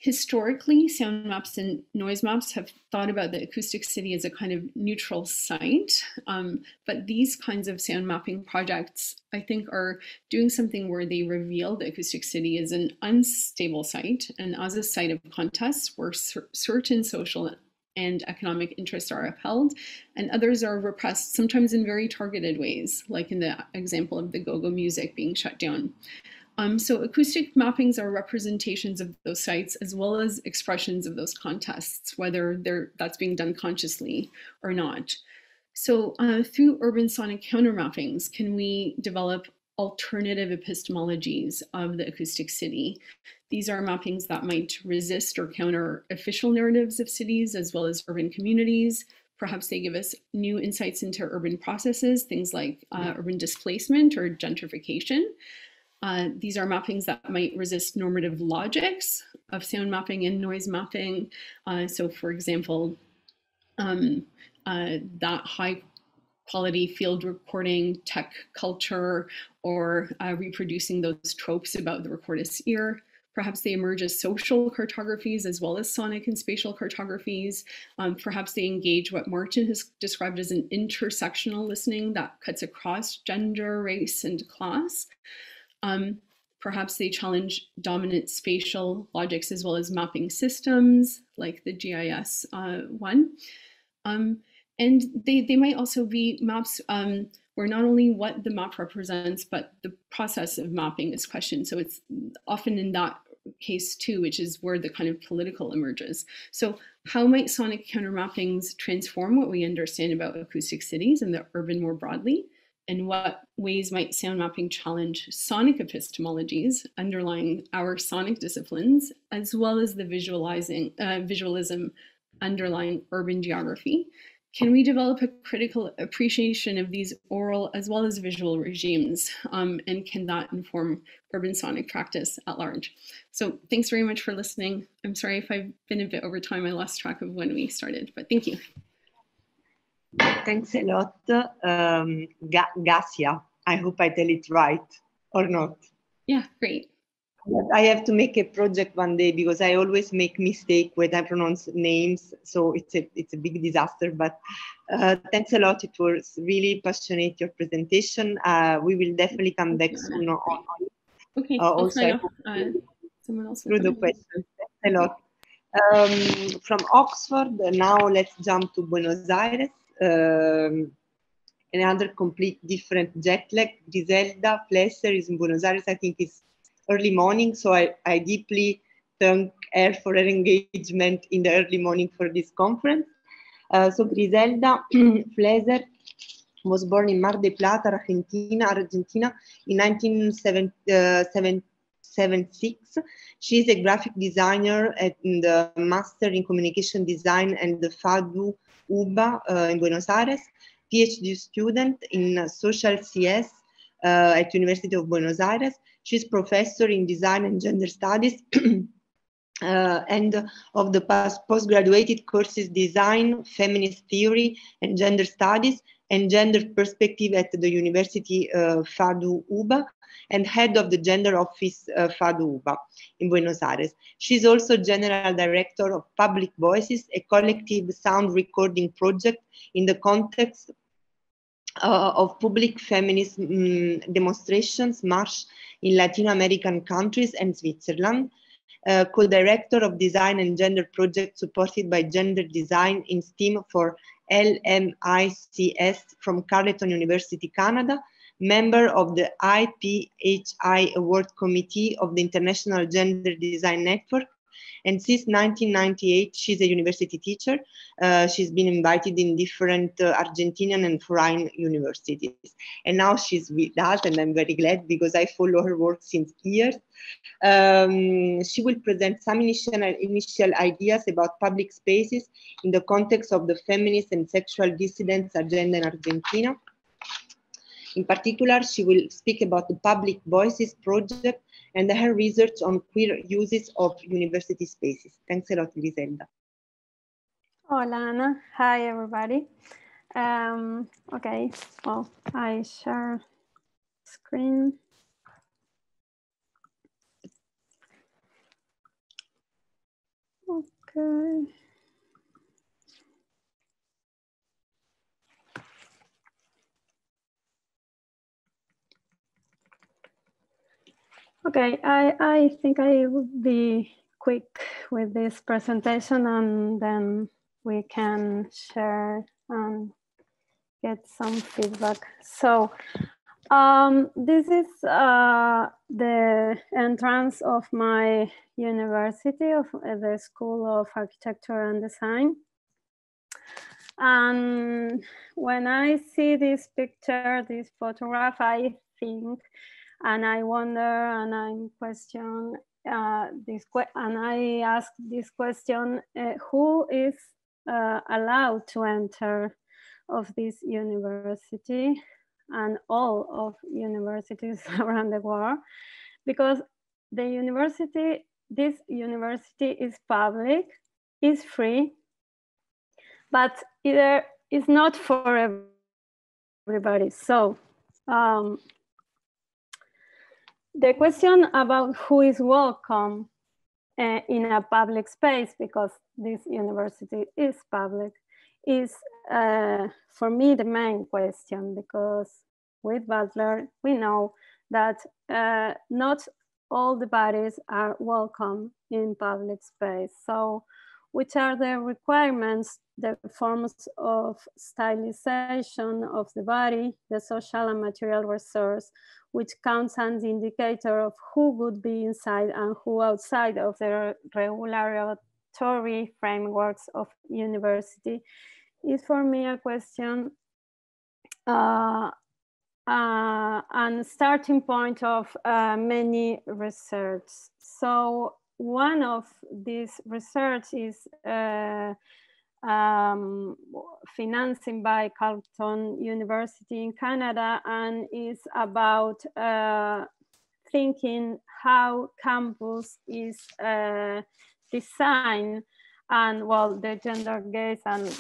historically, sound maps and noise maps have thought about the acoustic city as a kind of neutral site, but these kinds of sound mapping projects, I think, are doing something where they reveal the acoustic city as an unstable site and as a site of contests where certain social and economic interests are upheld and others are repressed, sometimes in very targeted ways, like in the example of the go-go music being shut down. So acoustic mappings are representations of those sites as well as expressions of those contests, whether that's being done consciously or not. So through urban sonic countermappings, can we develop alternative epistemologies of the acoustic city? These are mappings that might resist or counter official narratives of cities as well as urban communities. Perhaps they give us new insights into urban processes, things like urban displacement or gentrification. These are mappings that might resist normative logics of sound mapping and noise mapping. So for example, that high quality field recording tech culture, or reproducing those tropes about the recordist's ear. Perhaps they emerge as social cartographies as well as sonic and spatial cartographies. Perhaps they engage what Martin has described as an intersectional listening that cuts across gender, race, and class. Perhaps they challenge dominant spatial logics as well as mapping systems, like the GIS one. And they might also be maps where not only what the map represents, but the process of mapping is questioned. So it's often in that case too, which is where the kind of political emerges. So how might sonic countermappings transform what we understand about acoustic cities and the urban more broadly? In what ways might sound mapping challenge sonic epistemologies underlying our sonic disciplines, as well as the visualism underlying urban geography? Can we develop a critical appreciation of these oral as well as visual regimes? And can that inform urban sonic practice at large? So thanks very much for listening. I'm sorry if I've been a bit over time. I lost track of when we started, but thank you. Thanks a lot. Gasia, I hope I tell it right or not. Yeah, great. But I have to make a project one day because I always make mistake when I pronounce names. So it's a big disaster, but thanks a lot. It was really passionate, your presentation. We will definitely come back soon on okay, also someone else through the questions. Thanks a lot. From Oxford, now let's jump to Buenos Aires. Another complete different jet lag. Griselda Flesser is in Buenos Aires. I think it's early morning, so I deeply thank her for her engagement in the early morning for this conference. So Griselda Flesser was born in Mar del Plata, Argentina in 1976. She is a graphic designer and the Master in Communication Design and the FADU UBA in Buenos Aires, PhD student in Social CS at University of Buenos Aires. She's professor in Design and Gender Studies and of the postgraduate courses Design, Feminist Theory and Gender Studies and Gender Perspective at the University FADU UBA, and head of the Gender Office FADU UBA in Buenos Aires. She's also General Director of Public Voices, a collective sound recording project in the context of public feminist demonstrations, march in Latin American countries and Switzerland. Co-director of Design and Gender Project supported by Gender Design in STEAM for LMICS from Carleton University, Canada, member of the IPHI Award Committee of the International Gender Design Network, and since 1998, she's a university teacher. She's been invited in different Argentinian and foreign universities. And now she's with us, and I'm very glad because I follow her work since years. She will present some initial ideas about public spaces in the context of the feminist and sexual dissidents agenda in Argentina. In particular, she will speak about the Public Voices project and her research on queer uses of university spaces. Thanks a lot, Griselda. Hola, Ana. Hi, everybody. Okay, well, I share screen. Okay. Okay, I think I will be quick with this presentation and then we can share and get some feedback. So this is the entrance of my university, of the School of Architecture and Design. And when I see this picture, this photograph, I think, and I wonder, and I question and I ask this question: who is allowed to enter of this university and all of universities around the world? Because the university, this university is public, is free, but either is not for everybody. So the question about who is welcome in a public space, because this university is public, is for me the main question, because with Butler, we know that not all the bodies are welcome in public space. So which are the requirements, the forms of stylization of the body, the social and material resource, which counts as an indicator of who would be inside and who outside of the regulatory frameworks of university, is for me a question and starting point of many research. So one of these research is financing by Carleton University in Canada, and is about thinking how campus is designed, and well, the gender gaze and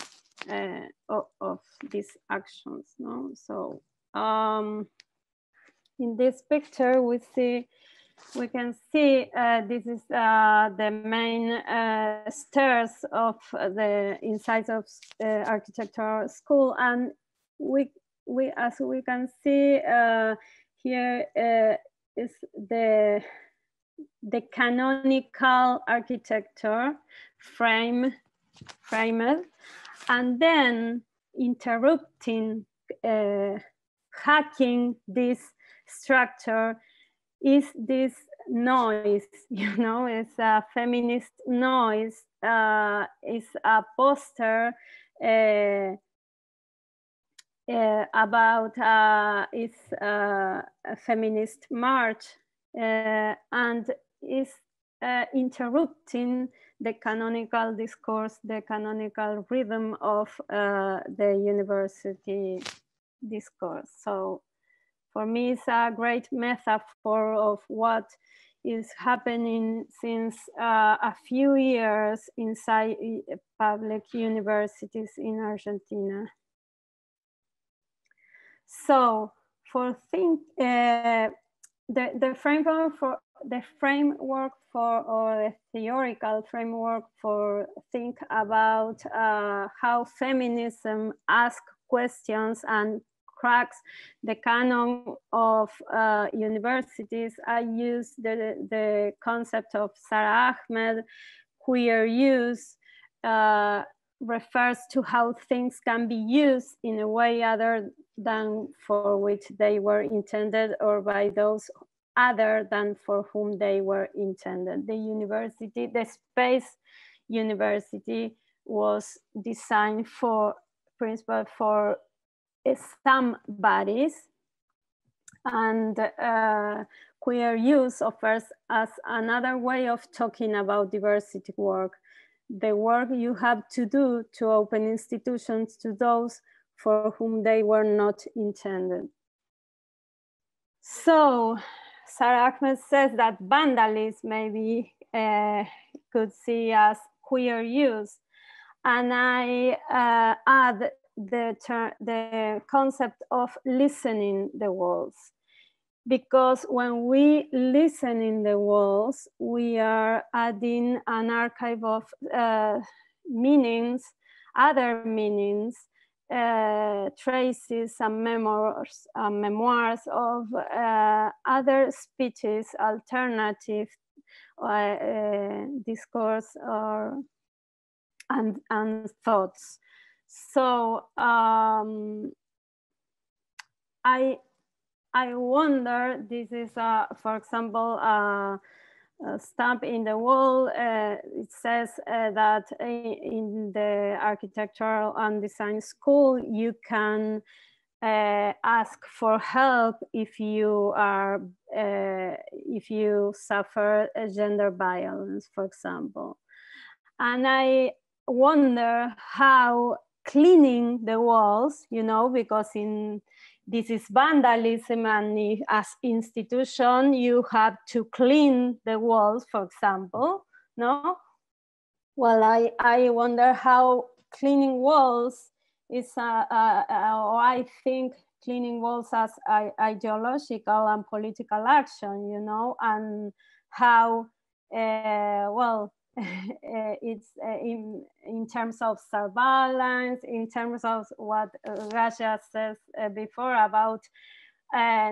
of these actions. No, so in this picture we can see this is the main stairs of the inside of architectural school, and we as we can see here is the canonical architecture framed, and then interrupting, hacking this structure is this noise, you know, it's a feminist noise, it's a poster about it's a feminist march, and is interrupting the canonical discourse, the canonical rhythm of the university discourse. So for me, it's a great metaphor of what is happening since a few years inside public universities in Argentina. So for the framework for or the theoretical framework for think about how feminism asks questions and cracks the canon of universities, I use the concept of Sara Ahmed. Queer use refers to how things can be used in a way other than for which they were intended, or by those other than for whom they were intended. The university, the space university, was designed for principle for some bodies, and queer use offers us another way of talking about diversity work, the work you have to do to open institutions to those for whom they were not intended. So Sara Ahmed says that vandalism maybe could see as queer use, and I add the concept of listening the walls, because when we listen in the walls, we are adding an archive of meanings, other meanings, traces and memoirs of other speeches, alternative discourse and thoughts. So I wonder, this is for example a stamp in the wall. It says that in the architectural and design school you can ask for help if you are if you suffer gender violence, for example. And I wonder how cleaning the walls, you know, because this is vandalism, and as institution you have to clean the walls, for example, no? Well, I wonder how cleaning walls is, I think cleaning walls as ideological and political action, you know, and how, well, it's in terms of surveillance, in terms of what Raja says before about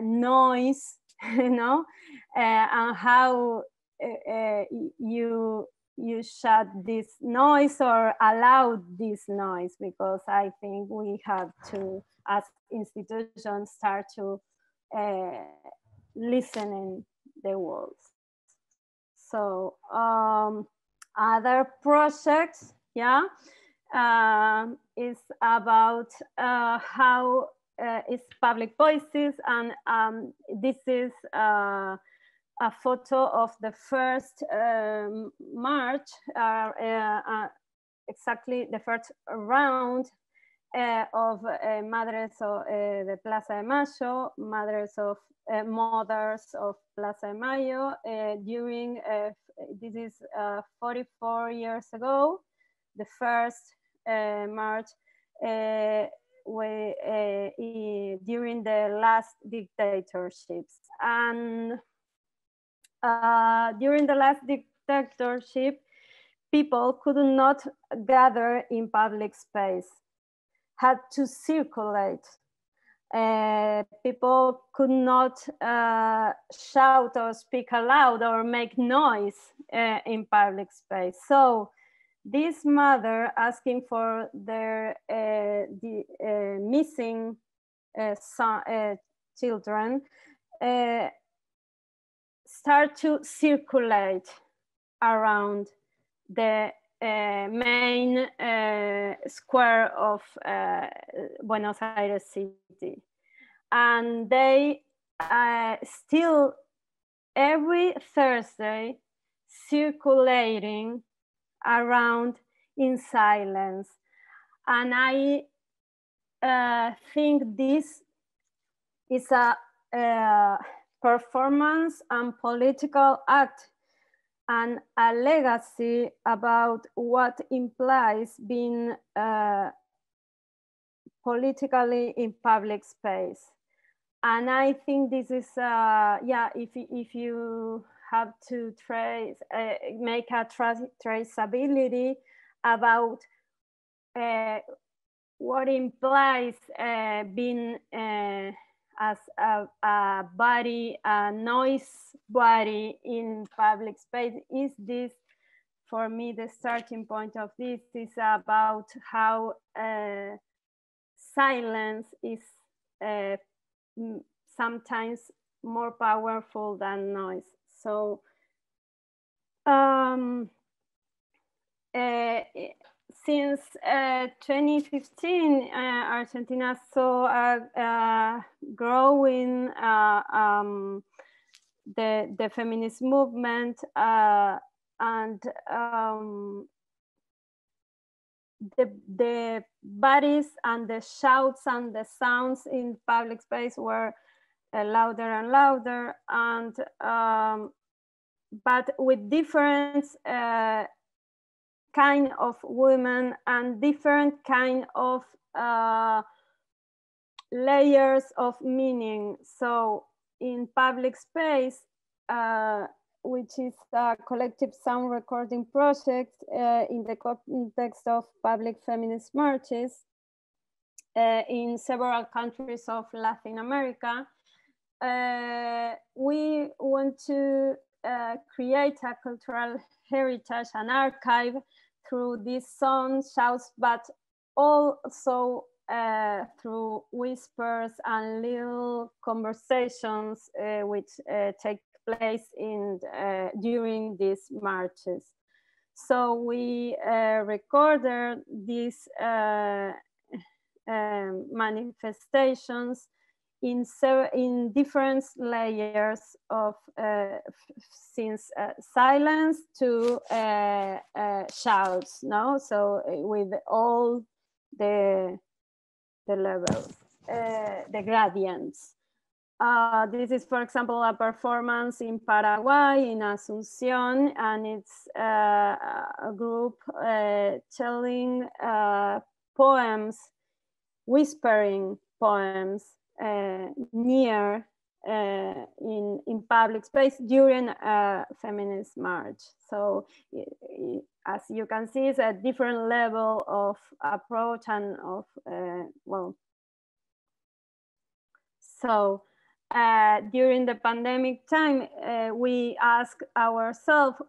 noise, you know, and how you you shut this noise or allow this noise, because I think we have to, as institutions, start to listen in the walls. So other projects, yeah, is about how it's public voices, and this is a photo of the first march, exactly the first round of Madres of the Plaza de Mayo, Mothers of Plaza de Mayo, during, this is 44 years ago, the first march during the last dictatorships. And during the last dictatorship, people could not gather in public space, had to circulate. People could not shout or speak aloud or make noise in public space. So this mother asking for their missing children start to circulate around the main square of Buenos Aires city. And they still every Thursday circulating around in silence. And I think this is a performance and political act and a legacy about what implies being politically in public space. And I think this is, yeah, if you have to trace, make a traceability about what implies being as a body, a noise body in public space, is this, for me, the starting point of this is about how silence is sometimes more powerful than noise. So since 2015, Argentina saw a growing the feminist movement, and the bodies and the shouts and the sounds in public space were louder and louder, and but with different kind of women and different kind of layers of meaning. So in public space, which is a collective sound recording project in the context of public feminist marches in several countries of Latin America, we want to create a cultural heritage and archive through these songs, shouts, but also through whispers and little conversations which take place in during these marches. So we recorded these manifestations in different layers of since silence to shouts, no? So with all the levels, the gradients. This is, for example, a performance in Paraguay, in Asunción, and it's a group telling poems, whispering poems near in public space during a feminist march. So as you can see, it's a different level of approach and of, well, so during the pandemic time, we ask ourselves,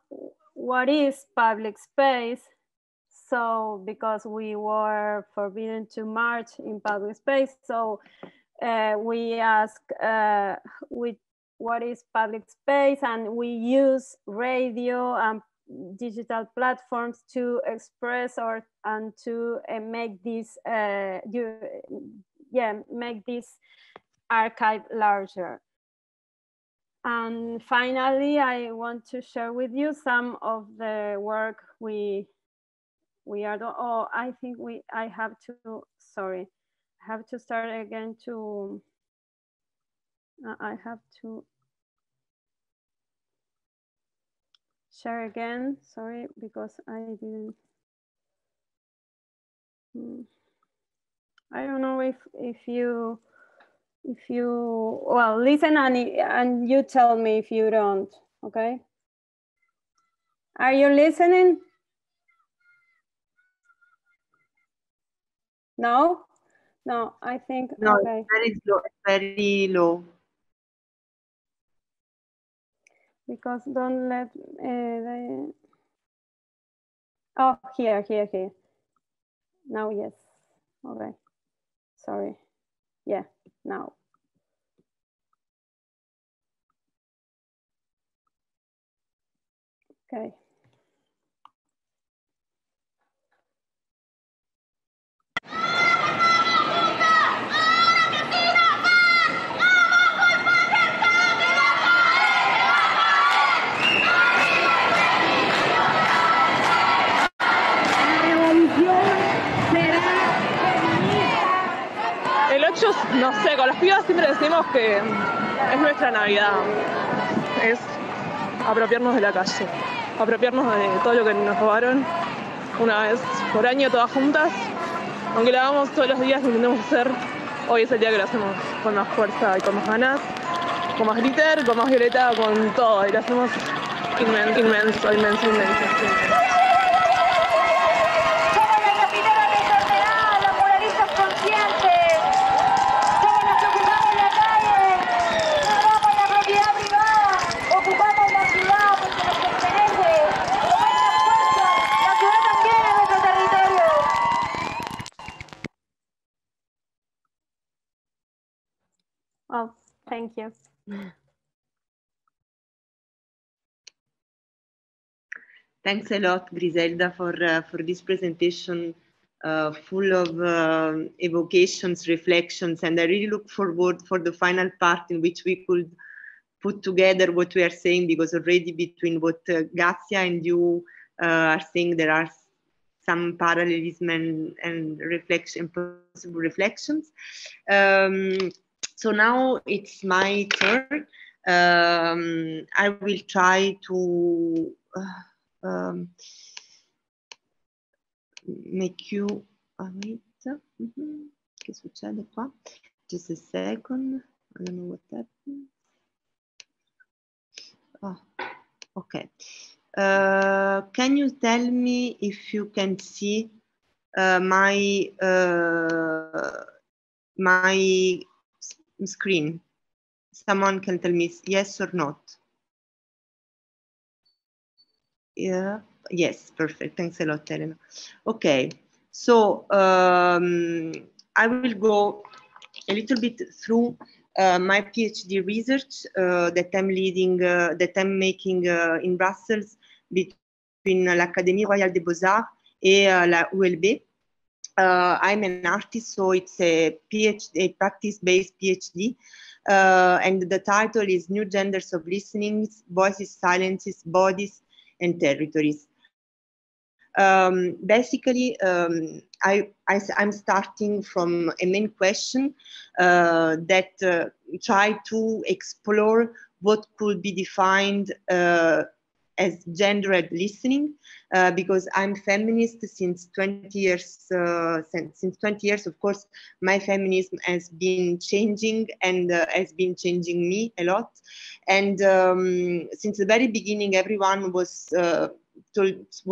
what is public space? So because we were forbidden to march in public space, so we ask what is public space, and we use radio and digital platforms to express and to make this make this archive larger. And finally, I want to share with you some of the work we are doing. Oh, I think I have to start again to I have to share again, sorry, because I didn't. I don't know if you well, listen and you tell me if you don't, okay? Are you listening? No? No, I think, no, okay. It's very low. Because don't let, oh, here. Now, yes, okay, sorry, yeah, now. Okay. El 8, no sé, con las pibas siempre decimos que es nuestra Navidad. Es apropiarnos de la calle, apropiarnos de todo lo que nos robaron una vez por año, todas juntas. Aunque lo hagamos todos los días, lo intentamos hacer. Hoy es el día que lo hacemos con más fuerza y con más ganas, con más glitter, con más violeta, con todo. Y lo hacemos inmenso. Oh, thank you. Thanks a lot, Griselda, for this presentation full of evocations, reflections, and I really look forward for the final part in which we could put together what we are saying, because already between what Gazia and you are saying, there are some parallelism and reflection, possible reflections. So now it's my turn. I will try to make you wait. Che succede qua? Just a second. I don't know what happened. Oh, okay. Can you tell me if you can see my screen? Someone can tell me yes or not. Yeah. Yes, perfect. Thanks a lot, Elena. Okay, so I will go a little bit through my PhD research that I'm leading, that I'm making in Brussels between l'Académie Royale des Beaux-Arts et la ULB. I'm an artist, so it's a PhD, a practice-based PhD, and the title is New Genders of Listening, Voices, Silences, Bodies, and Territories. Basically, I'm starting from a main question that try to explore what could be defined as gendered listening, because I'm feminist since 20 years. Since 20 years, of course, my feminism has been changing and has been changing me a lot. And since the very beginning, everyone was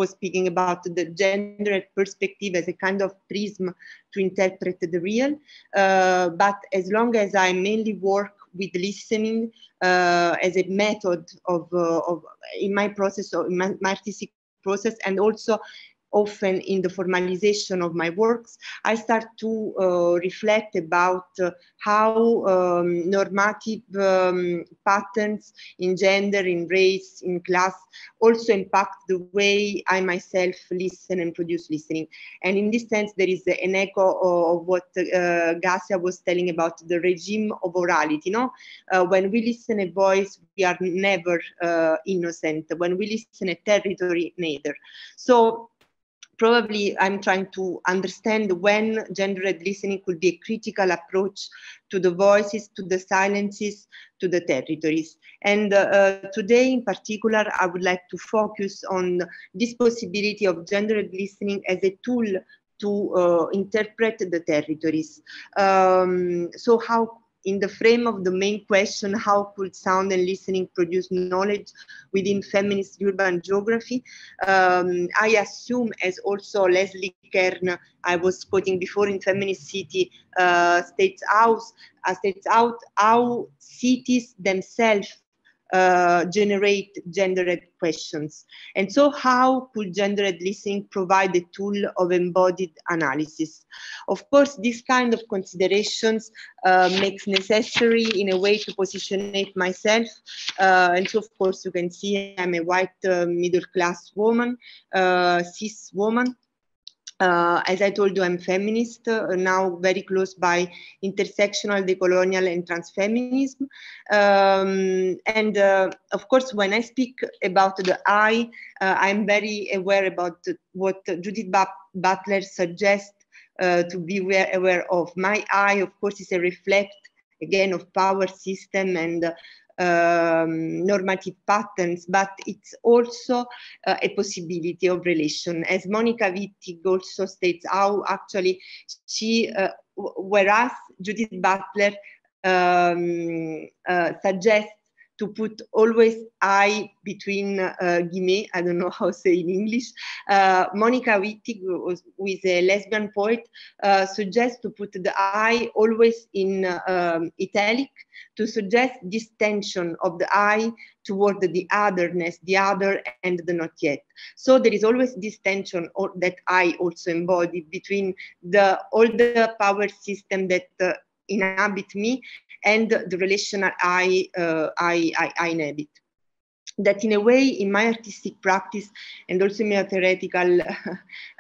speaking about the gendered perspective as a kind of prism to interpret the real. But as long as I mainly work with listening as a method in my process, or in my artistic process, and also often in the formalization of my works, I start to reflect about how normative patterns in gender, in race, in class also impact the way I myself listen and produce listening. And in this sense, there is an echo of what Gasia was telling about the regime of orality. When we listen a voice, we are never innocent. When we listen a territory, neither. So probably I'm trying to understand when gendered listening could be a critical approach to the voices, to the silences, to the territories. And today in particular, I would like to focus on this possibility of gendered listening as a tool to interpret the territories. So how, in the frame of the main question, how could sound and listening produce knowledge within feminist urban geography? I assume, as also Leslie Kern, I was quoting before in Feminist City, states out how cities themselves generate gendered questions. And so how could gendered listening provide a tool of embodied analysis? Of course, this kind of considerations makes necessary in a way to positionate myself. And so, of course, you can see I'm a white middle-class woman, cis woman. As I told you, I'm feminist, now very close by intersectional, decolonial, and transfeminism. And of course, when I speak about the I, I'm very aware about what Judith Butler suggests to be aware of. My I, of course, is a reflect, again, of power system and normative patterns, but it's also a possibility of relation. As Monica Wittig also states, how actually she, whereas Judith Butler suggests to put always I between guillemets, I don't know how to say in English. Monica Wittig, who is a lesbian poet, suggests to put the I always in italic, to suggest this tension of the I toward the otherness, the other and the not yet. So there is always this tension that I also embody between all the power system that inhabit me and the relational I inhabit. That in a way, in my artistic practice and also in my theoretical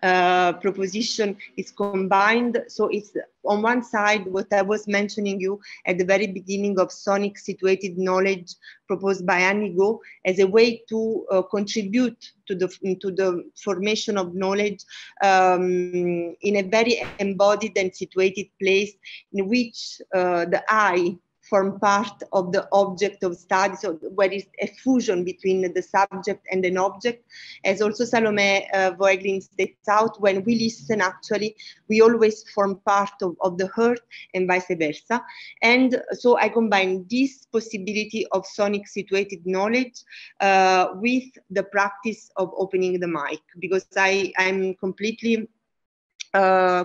proposition, is combined. So it's on one side what I was mentioning you at the very beginning of sonic situated knowledge proposed by Annie Go as a way to contribute to the formation of knowledge in a very embodied and situated place in which the I form part of the object of study, so where is a fusion between the subject and an object. As also Salome Voegelin states out, when we listen, actually, we always form part of the heart and vice versa. And so I combine this possibility of sonic situated knowledge with the practice of opening the mic, because I'm completely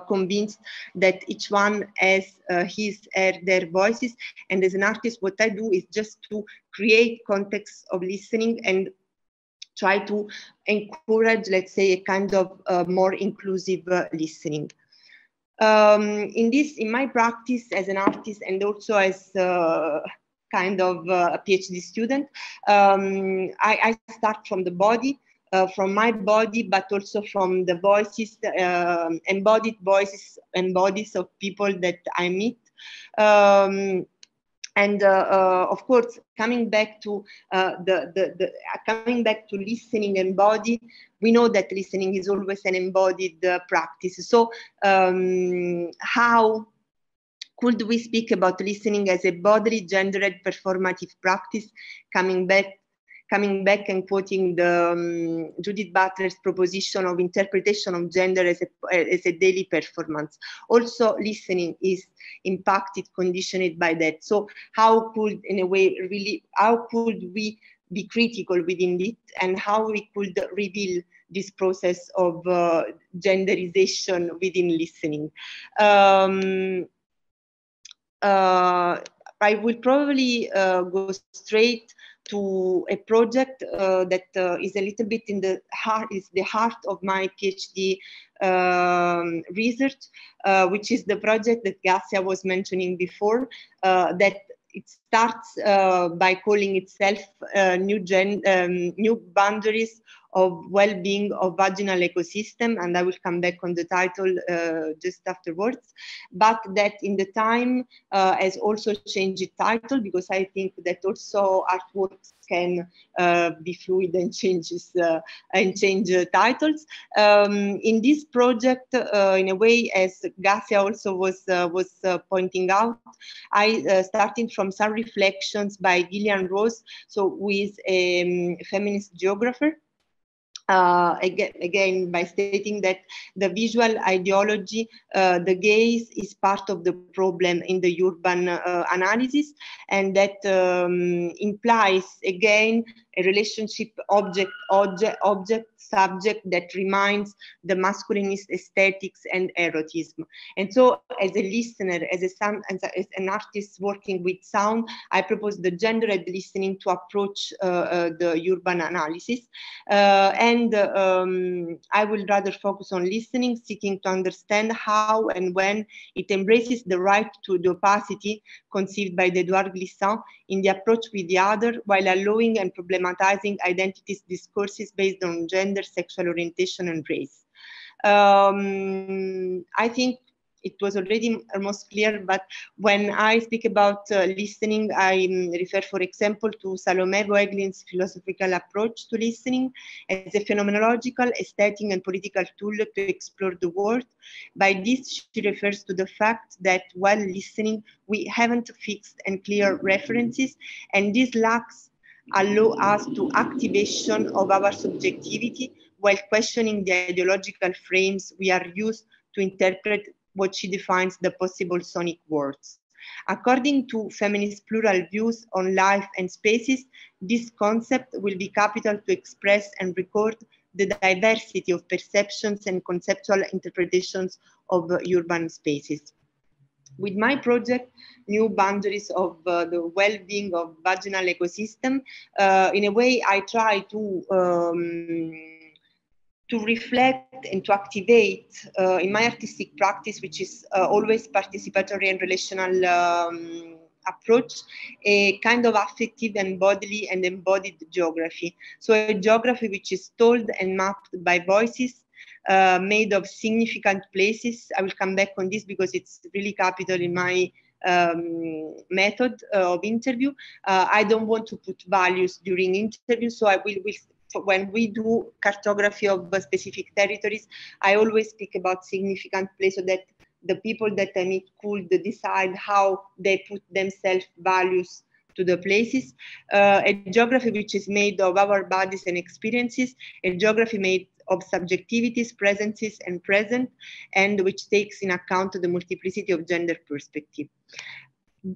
convinced that each one has their voices, and as an artist what I do is just to create context of listening and try to encourage, let's say, a kind of more inclusive listening. In my practice as an artist and also as kind of a PhD student, I start from the body, from my body, but also from the voices, embodied voices and bodies of people that I meet. And of course, coming back to listening and body, we know that listening is always an embodied practice. So how could we speak about listening as a bodily gendered performative practice? Coming back and quoting the Judith Butler's proposition of interpretation of gender as a daily performance. Also, listening is impacted, conditioned by that. So how could, in a way, really, how could we be critical within it, and how we could reveal this process of genderization within listening? I will probably go straight to a project that is a little bit in the heart of my PhD research, which is the project that Gassia was mentioning before, that it starts by calling itself new boundaries of well-being of vaginal ecosystem, and I will come back on the title just afterwards. But that in the time has also changed its title, because I think that also artworks can be fluid and change titles. In this project, in a way, as Gassia also was pointing out, I started from some reflections by Gillian Rose, so who is a feminist geographer. Again, by stating that the visual ideology, the gaze, is part of the problem in the urban analysis, and that implies, again, a relationship object-subject that reminds the masculinist aesthetics and erotism. And so, as a listener, as an artist working with sound, I propose the gendered listening to approach the urban analysis. And I will rather focus on listening, seeking to understand how and when it embraces the right to the opacity conceived by Edouard Glissant in the approach with the other, while allowing and problematizing identities discourses based on gender, sexual orientation, and race. I think it was already almost clear, but when I speak about listening, I refer, for example, to Salome Boeglin's philosophical approach to listening as a phenomenological, aesthetic, and political tool to explore the world. By this, she refers to the fact that while listening, we haven't fixed and clear references, and this lacks allow us to activation of our subjectivity while questioning the ideological frames we are used to interpret what she defines the possible sonic words. According to feminist plural views on life and spaces, this concept will be capital to express and record the diversity of perceptions and conceptual interpretations of urban spaces. With my project, New Boundaries of the Well-Being of Vaginal Ecosystem, in a way I try to reflect and to activate in my artistic practice, which is always participatory and relational approach, a kind of affective and bodily and embodied geography. So a geography which is told and mapped by voices, made of significant places. I will come back on this because it's really capital in my method of interview. I don't want to put values during interviews, so I will when we do cartography of specific territories, I always speak about significant place so that the people that I meet could decide how they put themselves values to the places. A geography which is made of our bodies and experiences, a geography made of subjectivities, presences, and present, and which takes in account the multiplicity of gender perspective.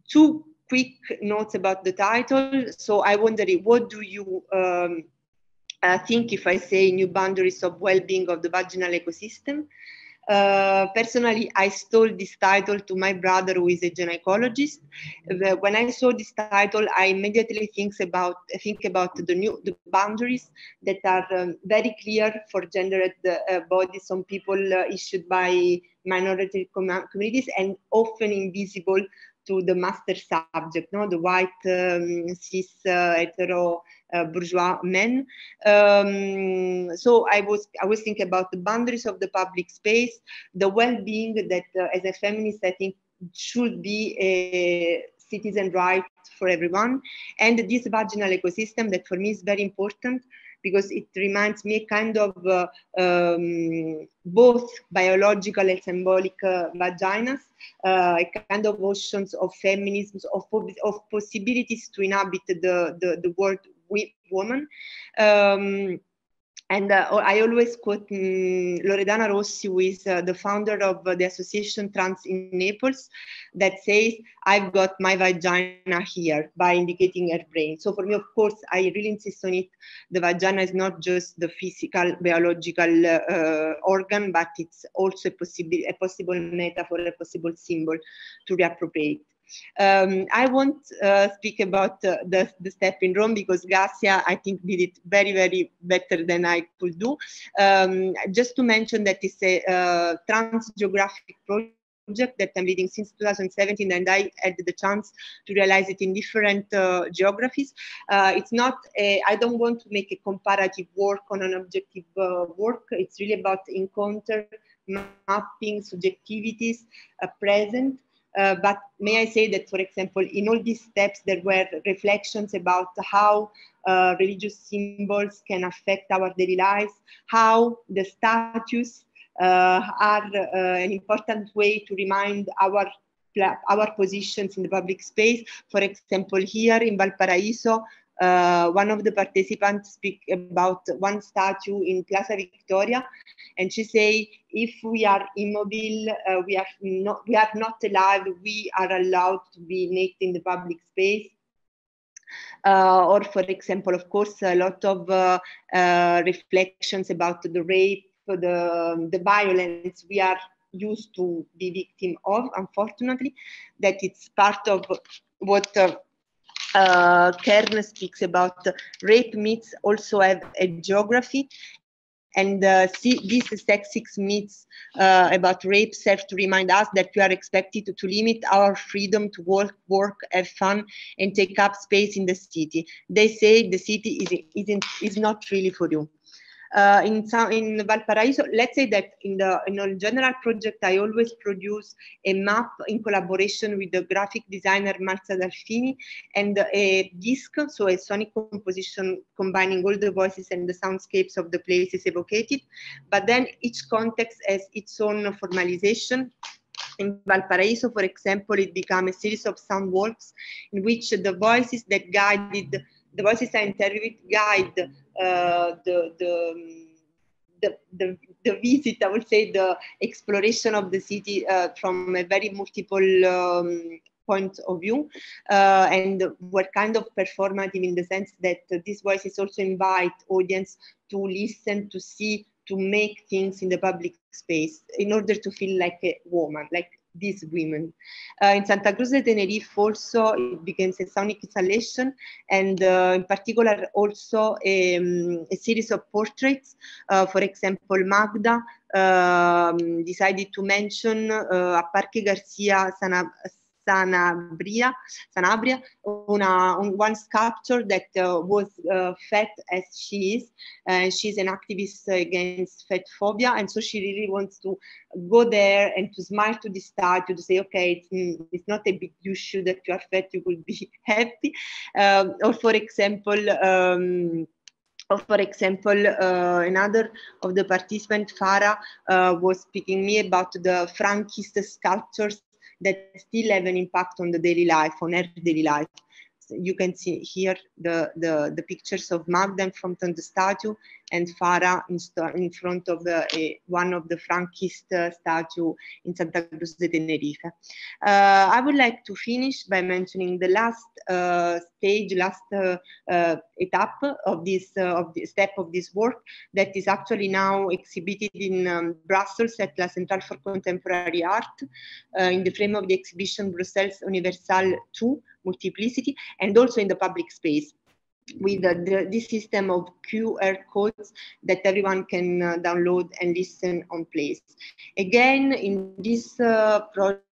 Two quick notes about the title. So I wonder, what do you think if I say New Boundaries of Well-Being of the Vaginal Ecosystem? Personally, I stole this title to my brother, who is a gynecologist. When I saw this title, I immediately think about the boundaries that are very clear for gendered bodies. Some people issued by minority communities and often invisible to the master subject, no, the white cis hetero bourgeois men. So I was thinking about the boundaries of the public space, the well-being that as a feminist I think should be a citizen right for everyone, and this vaginal ecosystem that for me is very important because it reminds me a kind of both biological and symbolic vaginas, a kind of oceans of feminism, of possibilities to inhabit the world with woman. And I always quote Loredana Rossi, who is the founder of the association Trans in Naples, that says, "I've got my vagina here," by indicating her brain. So for me, of course, I really insist on it. The vagina is not just the physical, biological organ, but it's also a possible metaphor, a possible symbol to reappropriate. I won't speak about the step in Rome because Gassia, I think, did it very, very better than I could do. Just to mention that it's a trans-geographic project that I'm leading since 2017, and I had the chance to realize it in different geographies. It's not, I don't want to make a comparative work on an objective work. It's really about encounter, mapping, subjectivities present. But may I say that, for example, in all these steps, there were reflections about how religious symbols can affect our daily lives, how the statues are an important way to remind our positions in the public space. For example, here in Valparaiso, one of the participants speak about one statue in Plaza Victoria, and she say, if we are immobile, we are not alive, we are allowed to be naked in the public space. Or, for example, of course, a lot of reflections about the rape, the violence we are used to be victim of, unfortunately, that it's part of what Kern speaks about. Rape myths also have a geography, and these sexist myths about rape serve to remind us that we are expected to limit our freedom to work, have fun, and take up space in the city. They say the city is not really for you. In Valparaiso, let's say that in a general project, I always produce a map in collaboration with the graphic designer Marzia Dalfini, and a disc, so a sonic composition combining all the voices and the soundscapes of the places evocated. But then each context has its own formalization. In Valparaiso, for example, it became a series of sound walks in which the voices that guided, the voices I interviewed guide the visit, I would say, the exploration of the city from a very multiple point of view, and were kind of performative in the sense that these voices also invite audience to listen, to see, to make things in the public space in order to feel like a woman, like these women. In Santa Cruz de Tenerife also it becomes a sonic installation, and in particular also a series of portraits. For example, Magda decided to mention a Parque Garcia Sanabria, one sculpture that was fat as she is. She's an activist against fat phobia, and so she really wants to go there and to smile to the statue to say, okay, it's not a big issue that you are fat, you will be happy. Or for example, another of the participants, Farah, was speaking me about the Franquist sculptures that still have an impact on the daily life, on her daily life. So you can see here the pictures of Magda in front of the statue, and Farah in front of one of the Franquist statue in Santa Cruz de Tenerife. I would like to finish by mentioning the last stage, last etap of this step of this work that is actually now exhibited in Brussels at La Centrale for Contemporary Art in the frame of the exhibition Bruxelles Universal 2, Multiplicity, and also in the public space with this system of QR codes that everyone can download and listen on place. Again, in this project,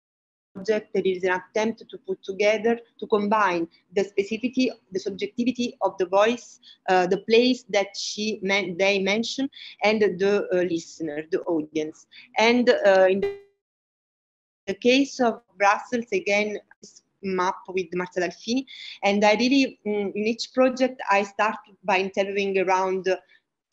there is an attempt to put together, to combine the specificity, the subjectivity of the voice, the place that they mention, and the listener, the audience. And in the case of Brussels, again, map with Marzia Dalfini, and I really, in each project, I start by interviewing around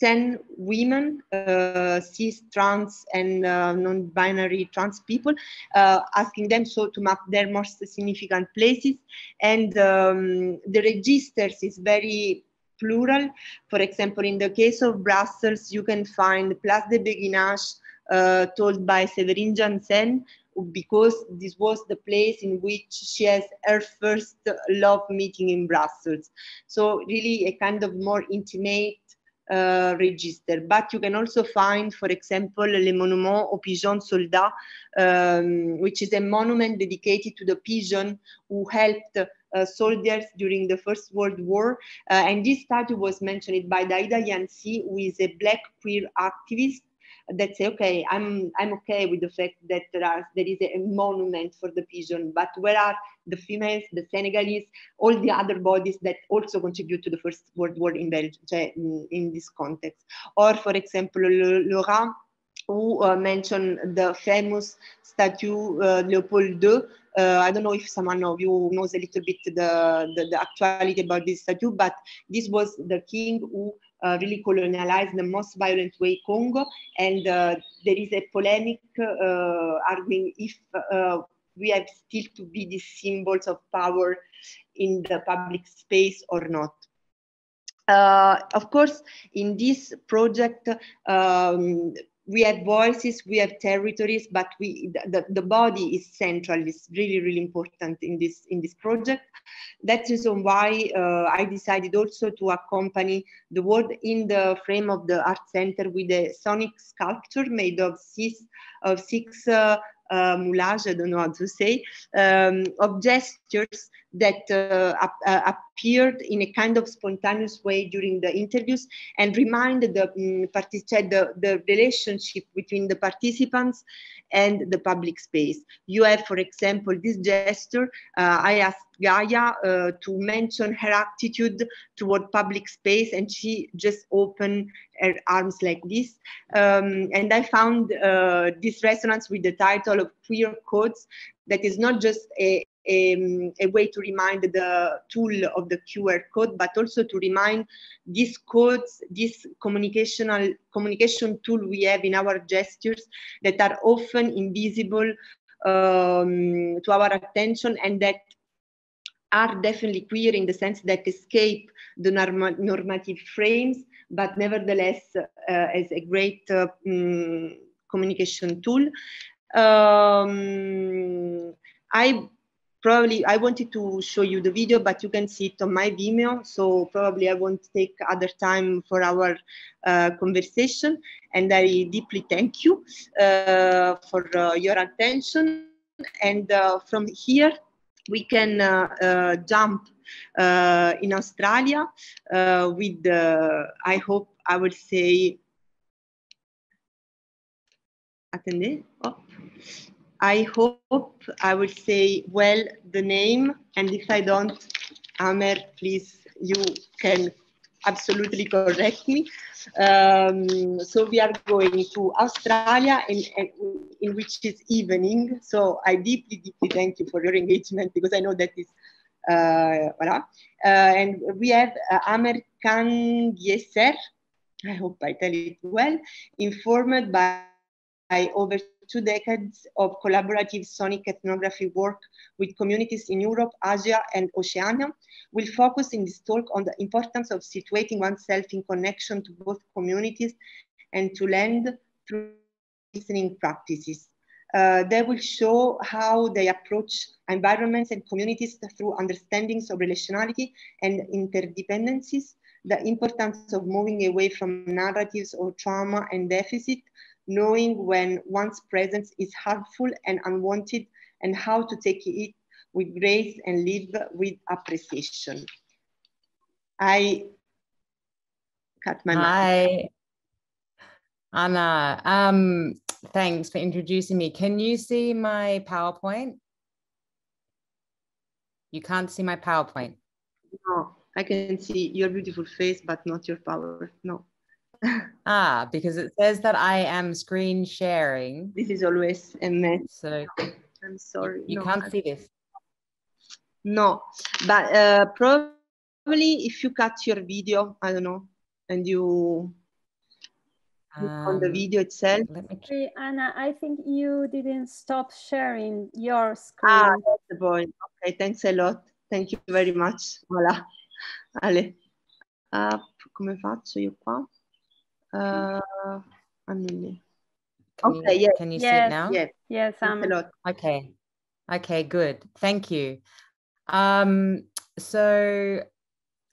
10 women, cis, trans, and non-binary trans people, asking them so to map their most significant places. And the registers is very plural. For example, in the case of Brussels, you can find Place de Béguinage, told by Séverine Janssen, because this was the place in which she has her first love meeting in Brussels. So really a kind of more intimate register. But you can also find, for example, Le Monument aux Pigeons Soldats, which is a monument dedicated to the pigeon who helped soldiers during the First World War. And this statue was mentioned by Daida Yancy, who is a Black queer activist that say, okay, I'm okay with the fact that there is a monument for the pigeon, but where are the females, the Senegalese, all the other bodies that also contribute to the First World War in Belgium in this context? Or, for example, Laura, who mentioned the famous statue Leopold II. I don't know if someone of you knows a little bit the actuality about this statue, but this was the king who really colonialized the most violent way Congo, and there is a polemic arguing if we have still to be these symbols of power in the public space or not. Of course, in this project, we have voices, we have territories, but the body is central. It's really, really important in this project. That's the reason why I decided also to accompany the work in the frame of the art center with a sonic sculpture made of six moulage, I don't know how to say, of gestures that appeared in a kind of spontaneous way during the interviews and reminded the relationship between the participants and the public space. You have, for example, this gesture. I asked Gaia to mention her attitude toward public space, and she just opened her arms like this. And I found this resonance with the title of Queer Codes, that is not just a way to remind the tool of the QR code, but also to remind these codes, this communication tool we have in our gestures that are often invisible to our attention, and that are definitely queer in the sense that escape the normative frames, but nevertheless as a great communication tool. I wanted to show you the video, but you can see it on my Vimeo, so probably I won't take other time for our conversation. And I deeply thank you for your attention. And from here, we can jump in Australia with, I hope I will say, attendez, oh. I hope I will say well the name, and if I don't, Amer, please, you can absolutely correct me. So we are going to Australia in which is evening. So I deeply, deeply thank you for your engagement, because I know that is, voilà. And we have Amer Kangyeser, I hope I tell it well, informed by over 2 decades of collaborative sonic ethnography work with communities in Europe, Asia, and Oceania, will focus in this talk on the importance of situating oneself in connection to both communities and to land through listening practices. They will show how they approach environments and communities through understandings of relationality and interdependencies, the importance of moving away from narratives of trauma and deficit, knowing when one's presence is harmful and unwanted, and how to take it with grace and live with appreciation. I cut my mouth. Hi, Anna. Thanks for introducing me. Can you see my PowerPoint? You can't see my PowerPoint. No, I can see your beautiful face, but not your power. No. Because it says that I am screen sharing. This is always a mess. So I'm sorry. You can't see this. No, but probably if you cut your video, I don't know, and you on the video itself. Hey, Anna, I think you didn't stop sharing your screen. Ah, that's the point. Okay, thanks a lot. Thank you very much. Voilà. Ale. Come faccio io qua? Okay, yes. Can you see it now? Yes, yes, a lot. Okay, good. Thank you. So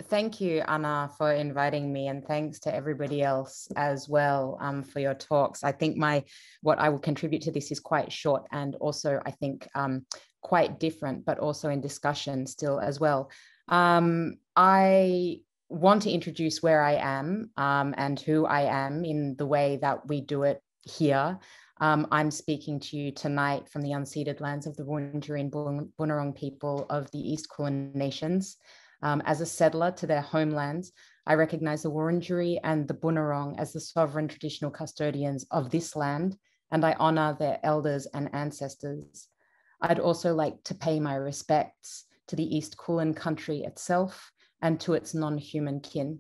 Thank you, Anna, for inviting me, and thanks to everybody else as well for your talks. I think what I will contribute to this is quite short, and also I think quite different, but also in discussion still as well. I want to introduce where I am and who I am in the way that we do it here. I'm speaking to you tonight from the unceded lands of the Wurundjeri and Bunurong people of the East Kulin Nations. As a settler to their homelands, I recognize the Wurundjeri and the Bunurong as the sovereign traditional custodians of this land, and I honor their elders and ancestors. I'd also like to pay my respects to the East Kulin country itself and to its non-human kin.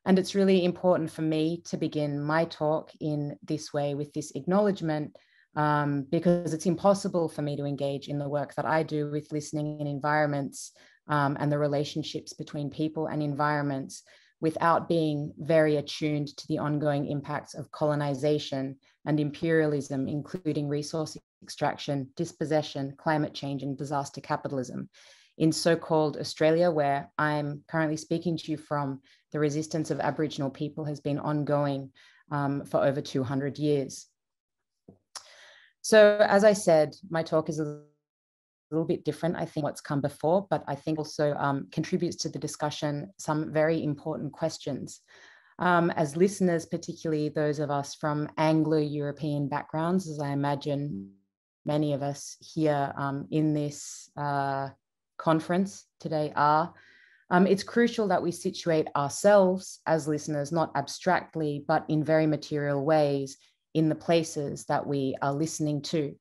And it's really important for me to begin my talk in this way with this acknowledgement because it's impossible for me to engage in the work that I do with listening in environments and the relationships between people and environments without being very attuned to the ongoing impacts of colonization and imperialism, including resource extraction, dispossession, climate change, and disaster capitalism. In so-called Australia, where I'm currently speaking to you from, the resistance of Aboriginal people has been ongoing for over 200 years. So as I said, my talk is a little bit different, I think, what's come before, but I think also contributes to the discussion some very important questions. As listeners, particularly those of us from Anglo-European backgrounds, as I imagine many of us here in this conference today are, it's crucial that we situate ourselves as listeners, not abstractly, but in very material ways in the places that we are listening to.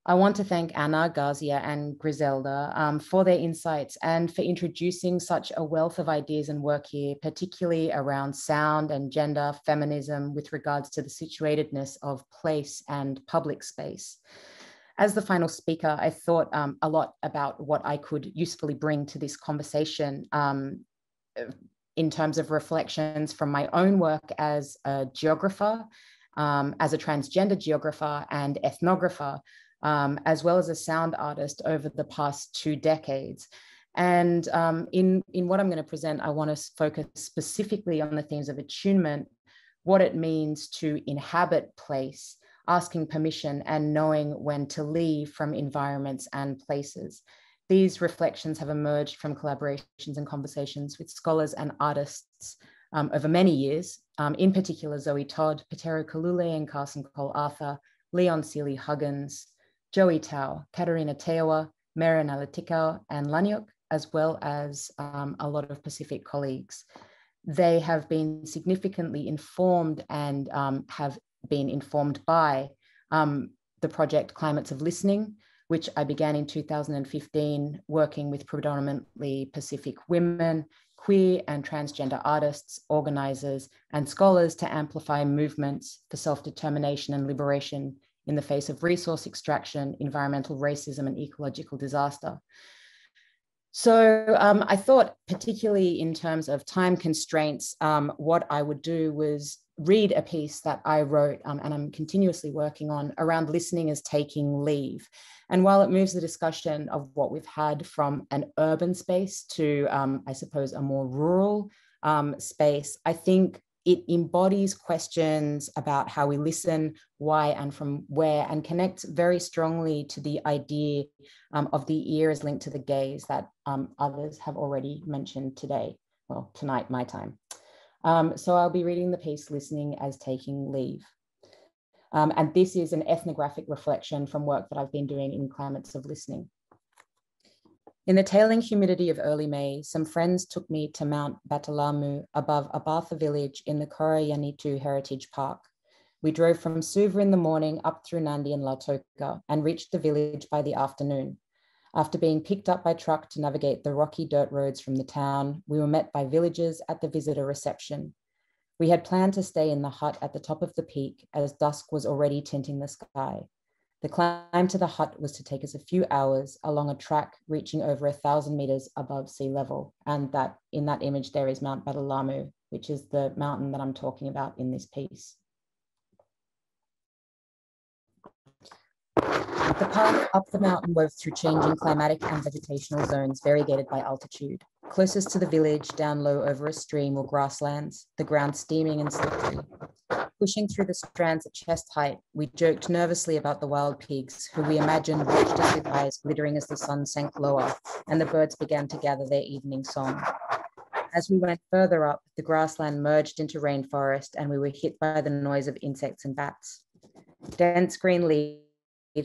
I want to thank Anna, Gazia, and Griselda for their insights and for introducing such a wealth of ideas and work here, particularly around sound and gender, feminism, with regards to the situatedness of place and public space. As the final speaker, I thought a lot about what I could usefully bring to this conversation in terms of reflections from my own work as a geographer, as a transgender geographer and ethnographer, as well as a sound artist over the past 2 decades. And in what I'm going to present, I want to focus specifically on the themes of attunement, what it means to inhabit place, asking permission and knowing when to leave from environments and places. These reflections have emerged from collaborations and conversations with scholars and artists over many years, in particular Zoe Todd, Patero Kalule and Carson Cole Arthur, Leon Seeley Huggins, Joey Tao, Katerina Tewa, Maren Alatikau, and Laniuk, as well as a lot of Pacific colleagues. They have been significantly informed and have been informed by the project Climates of Listening, which I began in 2015, working with predominantly Pacific women, queer and transgender artists, organizers, and scholars to amplify movements for self-determination and liberation in the face of resource extraction, environmental racism, and ecological disaster. So I thought, particularly in terms of time constraints, what I would do was read a piece that I wrote and I'm continuously working on around listening as taking leave. And while it moves the discussion of what we've had from an urban space to, I suppose, a more rural space, I think it embodies questions about how we listen, why and from where, and connects very strongly to the idea of the ear as linked to the gaze that others have already mentioned today, well, tonight, my time. So I'll be reading the piece Listening as Taking Leave. And this is an ethnographic reflection from work that I've been doing in Climates of Listening. In the tailing humidity of early May, some friends took me to Mount Batalamu above Abartha village in the Korayanitu Heritage Park. We drove from Suva in the morning up through Nandi and Lautoka and reached the village by the afternoon. After being picked up by truck to navigate the rocky dirt roads from the town, we were met by villagers at the visitor reception. We had planned to stay in the hut at the top of the peak as dusk was already tinting the sky. The climb to the hut was to take us a few hours along a track reaching over 1,000 meters above sea level. And that in that image there is Mount Batalamu, which is the mountain that I'm talking about in this piece. The path up the mountain wove through changing climatic and vegetational zones variegated by altitude. Closest to the village, down low over a stream, were grasslands, the ground steaming and slippery. Pushing through the strands at chest height, we joked nervously about the wild pigs, who we imagined watched us with eyes glittering as the sun sank lower and the birds began to gather their evening song. As we went further up, the grassland merged into rainforest and we were hit by the noise of insects and bats. Dense green leaves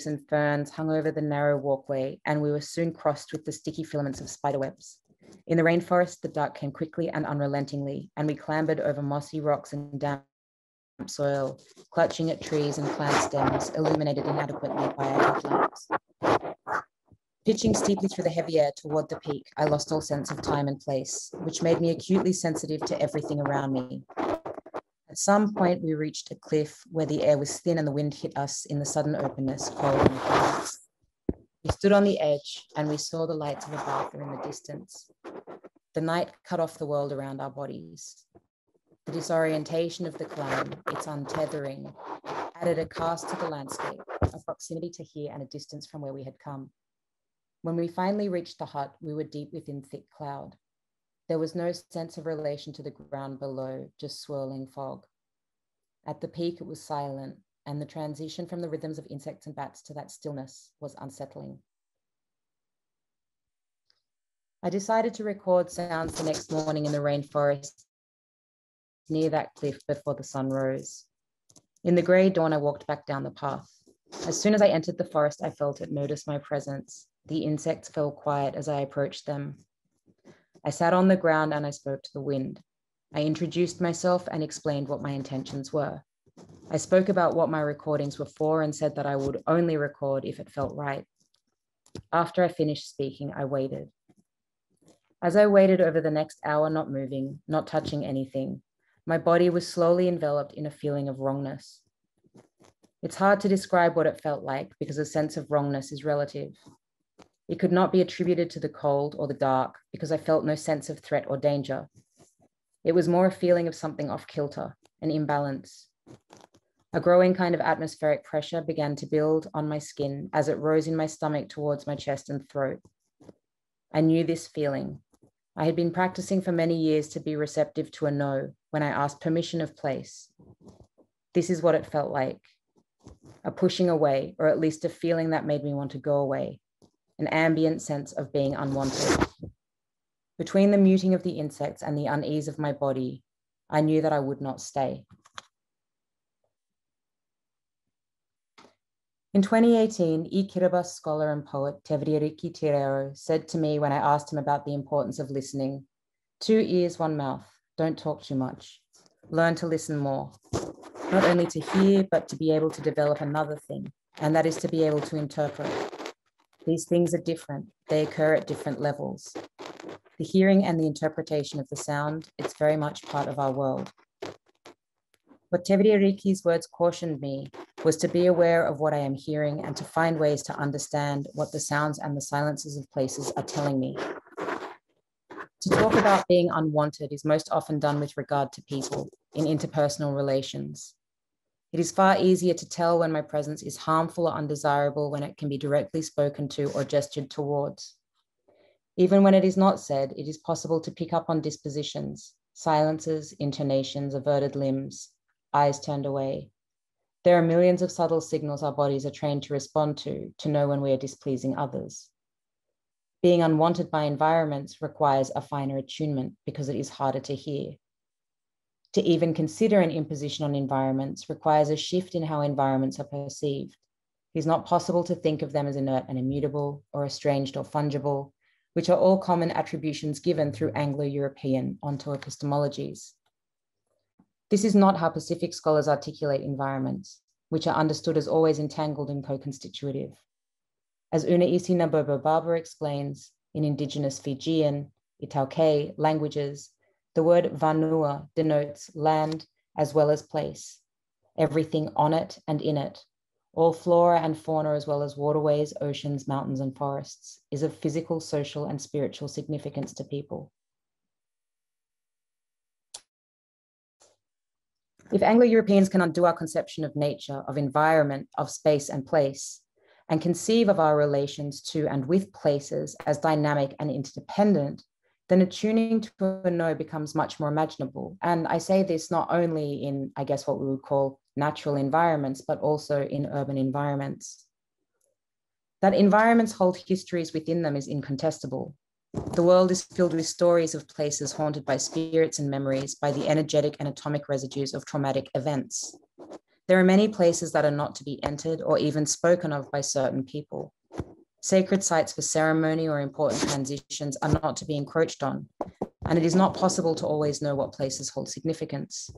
and ferns hung over the narrow walkway, and we were soon crossed with the sticky filaments of spiderwebs. In the rainforest, the dark came quickly and unrelentingly, and we clambered over mossy rocks and damp soil, clutching at trees and plant stems, illuminated inadequately by our headlamps. Pitching steeply through the heavy air toward the peak, I lost all sense of time and place, which made me acutely sensitive to everything around me. At some point, we reached a cliff where the air was thin and the wind hit us in the sudden openness following the clouds. We stood on the edge and we saw the lights of Abartha in the distance. The night cut off the world around our bodies. The disorientation of the climb, its untethering, added a cast to the landscape, a proximity to here and a distance from where we had come. When we finally reached the hut, we were deep within thick cloud. There was no sense of relation to the ground below, just swirling fog. At the peak, it was silent, and the transition from the rhythms of insects and bats to that stillness was unsettling. I decided to record sounds the next morning in the rainforest near that cliff before the sun rose. In the grey dawn, I walked back down the path. As soon as I entered the forest, I felt it notice my presence. The insects fell quiet as I approached them. I sat on the ground and I spoke to the wind. I introduced myself and explained what my intentions were. I spoke about what my recordings were for and said that I would only record if it felt right. After I finished speaking, I waited. As I waited over the next hour, not moving, not touching anything, my body was slowly enveloped in a feeling of wrongness. It's hard to describe what it felt like because a sense of wrongness is relative. It could not be attributed to the cold or the dark because I felt no sense of threat or danger. It was more a feeling of something off kilter, an imbalance. A growing kind of atmospheric pressure began to build on my skin as it rose in my stomach towards my chest and throat. I knew this feeling. I had been practicing for many years to be receptive to a no when I asked permission of place. This is what it felt like. A pushing away, or at least a feeling that made me want to go away. An ambient sense of being unwanted. Between the muting of the insects and the unease of my body, I knew that I would not stay. In 2018, Kiribati scholar and poet Tevriariki Tirero said to me when I asked him about the importance of listening, 2 ears, 1 mouth, don't talk too much. Learn to listen more. Not only to hear, but to be able to develop another thing, and that is to be able to interpret. These things are different. They occur at different levels. The hearing and the interpretation of the sound, it's very much part of our world. What Tevriariki's words cautioned me was to be aware of what I am hearing and to find ways to understand what the sounds and the silences of places are telling me. To talk about being unwanted is most often done with regard to people in interpersonal relations. It is far easier to tell when my presence is harmful or undesirable when it can be directly spoken to or gestured towards. Even when it is not said, it is possible to pick up on dispositions, silences, intonations, averted limbs, eyes turned away. There are millions of subtle signals our bodies are trained to respond to know when we are displeasing others. Being unwanted by environments requires a finer attunement because it is harder to hear. To even consider an imposition on environments requires a shift in how environments are perceived. It is not possible to think of them as inert and immutable, or estranged or fungible, which are all common attributions given through Anglo-European onto-epistemologies. This is not how Pacific scholars articulate environments, which are understood as always entangled and co-constitutive. As Unaisi Nabobo-Barber explains, in indigenous Fijian, Itāukei languages, the word vanua denotes land as well as place, everything on it and in it. All flora and fauna, as well as waterways, oceans, mountains, and forests, is of physical, social, and spiritual significance to people. If Anglo-Europeans can undo our conception of nature, of environment, of space and place, and conceive of our relations to and with places as dynamic and interdependent, then attuning to a no becomes much more imaginable. And I say this not only in, I guess, what we would call natural environments, but also in urban environments. That environments hold histories within them is incontestable. The world is filled with stories of places haunted by spirits and memories, by the energetic and atomic residues of traumatic events. There are many places that are not to be entered or even spoken of by certain people. Sacred sites for ceremony or important transitions are not to be encroached on, and it is not possible to always know what places hold significance.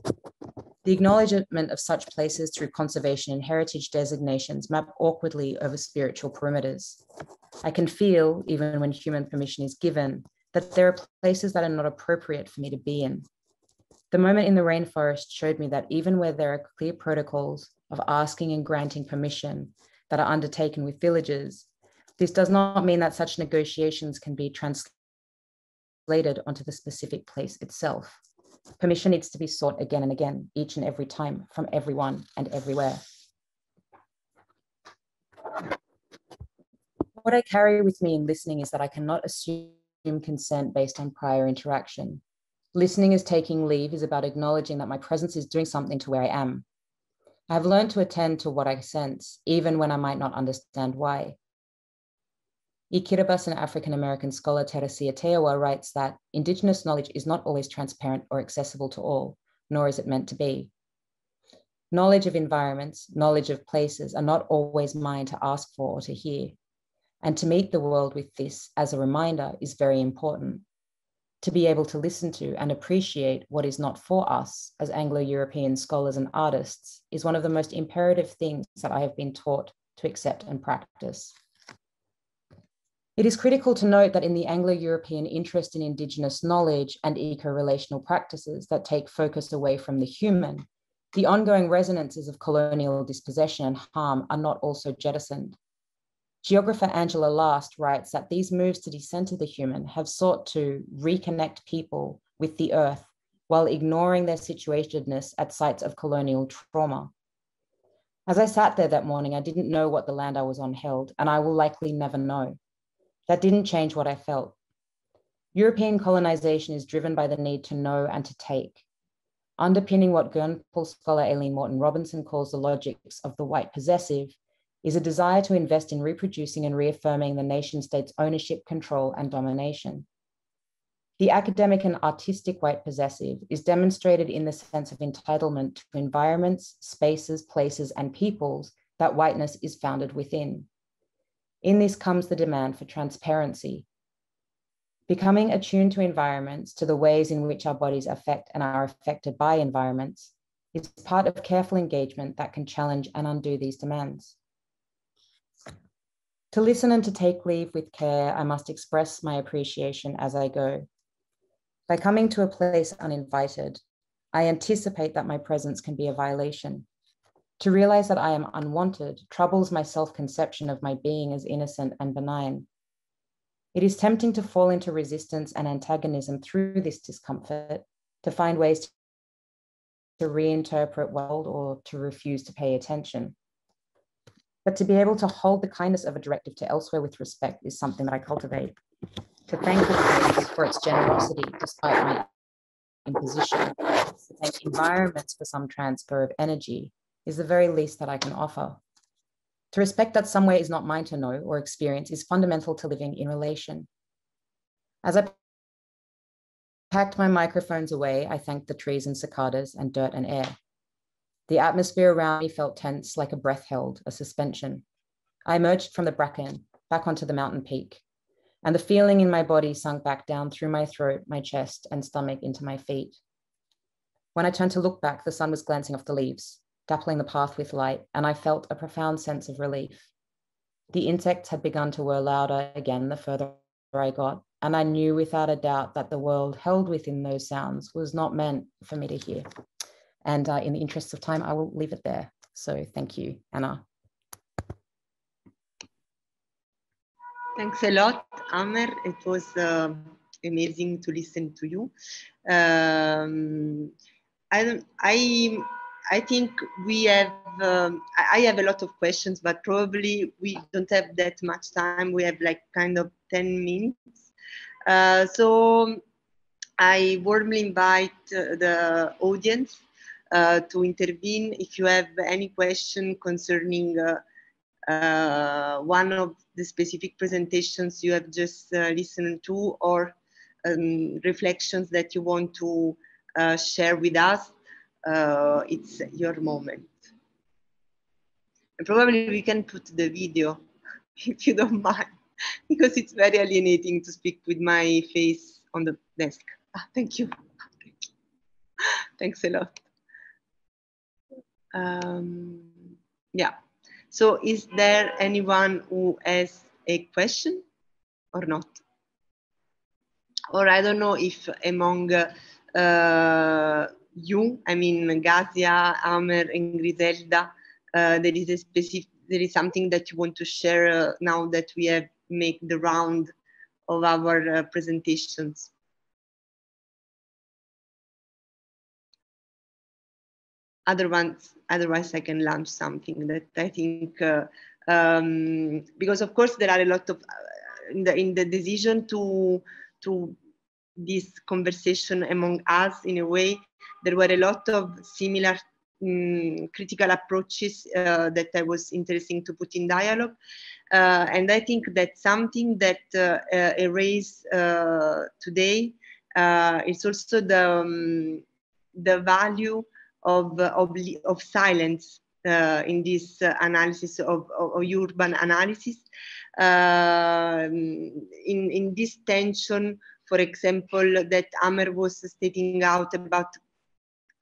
The acknowledgement of such places through conservation and heritage designations map awkwardly over spiritual perimeters. I can feel, even when human permission is given, that there are places that are not appropriate for me to be in. The moment in the rainforest showed me that even where there are clear protocols of asking and granting permission that are undertaken with villages, this does not mean that such negotiations can be translated onto the specific place itself. Permission needs to be sought again and again, each and every time, from everyone and everywhere. What I carry with me in listening is that I cannot assume consent based on prior interaction. Listening as taking leave is about acknowledging that my presence is doing something to where I am. I have learned to attend to what I sense, even when I might not understand why. E. Kiribati, an African-American scholar, Teresia Teawa, writes that Indigenous knowledge is not always transparent or accessible to all, nor is it meant to be. Knowledge of environments, knowledge of places are not always mine to ask for or to hear. And to meet the world with this as a reminder is very important. To be able to listen to and appreciate what is not for us as Anglo-European scholars and artists is one of the most imperative things that I have been taught to accept and practice. It is critical to note that in the Anglo-European interest in Indigenous knowledge and eco-relational practices that take focus away from the human, the ongoing resonances of colonial dispossession and harm are not also jettisoned. Geographer Angela Last writes that these moves to decenter the human have sought to reconnect people with the earth while ignoring their situatedness at sites of colonial trauma. As I sat there that morning, I didn't know what the land I was on held, and I will likely never know. That didn't change what I felt. European colonization is driven by the need to know and to take. Underpinning what Gurnpool scholar Aileen Morton Robinson calls the logics of the white possessive is a desire to invest in reproducing and reaffirming the nation state's ownership, control, and domination. The academic and artistic white possessive is demonstrated in the sense of entitlement to environments, spaces, places, and peoples that whiteness is founded within. In this comes the demand for transparency. Becoming attuned to environments, to the ways in which our bodies affect and are affected by environments, is part of careful engagement that can challenge and undo these demands. To listen and to take leave with care, I must express my appreciation as I go. By coming to a place uninvited, I anticipate that my presence can be a violation. To realize that I am unwanted troubles my self-conception of my being as innocent and benign. It is tempting to fall into resistance and antagonism through this discomfort, to find ways to reinterpret world or to refuse to pay attention. But to be able to hold the kindness of a directive to elsewhere with respect is something that I cultivate. To thank the place for its generosity despite my imposition, to thank environments for some transfer of energy is the very least that I can offer. To respect that somewhere is not mine to know or experience is fundamental to living in relation. As I packed my microphones away, I thanked the trees and cicadas and dirt and air. The atmosphere around me felt tense, like a breath held, a suspension. I emerged from the bracken, back onto the mountain peak, and the feeling in my body sunk back down through my throat, my chest, and stomach into my feet. When I turned to look back, the sun was glancing off the leaves, dappling the path with light, and I felt a profound sense of relief. The insects had begun to whir louder again the further I got, and I knew without a doubt that the world held within those sounds was not meant for me to hear. And in the interest of time, I will leave it there. So thank you, Anna. Thanks a lot, Amer. It was amazing to listen to you. I I think we have, I have a lot of questions, but probably we don't have that much time. We have like kind of 10 minutes. So I warmly invite the audience to intervene if you have any question concerning one of the specific presentations you have just listened to, or reflections that you want to share with us. It's your moment. And probably we can put the video if you don't mind, because it's very alienating to speak with my face on the desk. Thank you. Thanks a lot. Yeah. So is there anyone who has a question or not? Or I don't know if among you, I mean Ghasia, Amer, and Griselda, there is something that you want to share now that we have made the round of our presentations. Otherwise I can launch something that I think, because of course there are a lot of, in the decision to this conversation among us, in a way, there were a lot of similar critical approaches that I was interesting to put in dialogue. And I think that something that erased today is also the value of silence in this analysis of urban analysis, in this tension, for example, that Amer was stating out about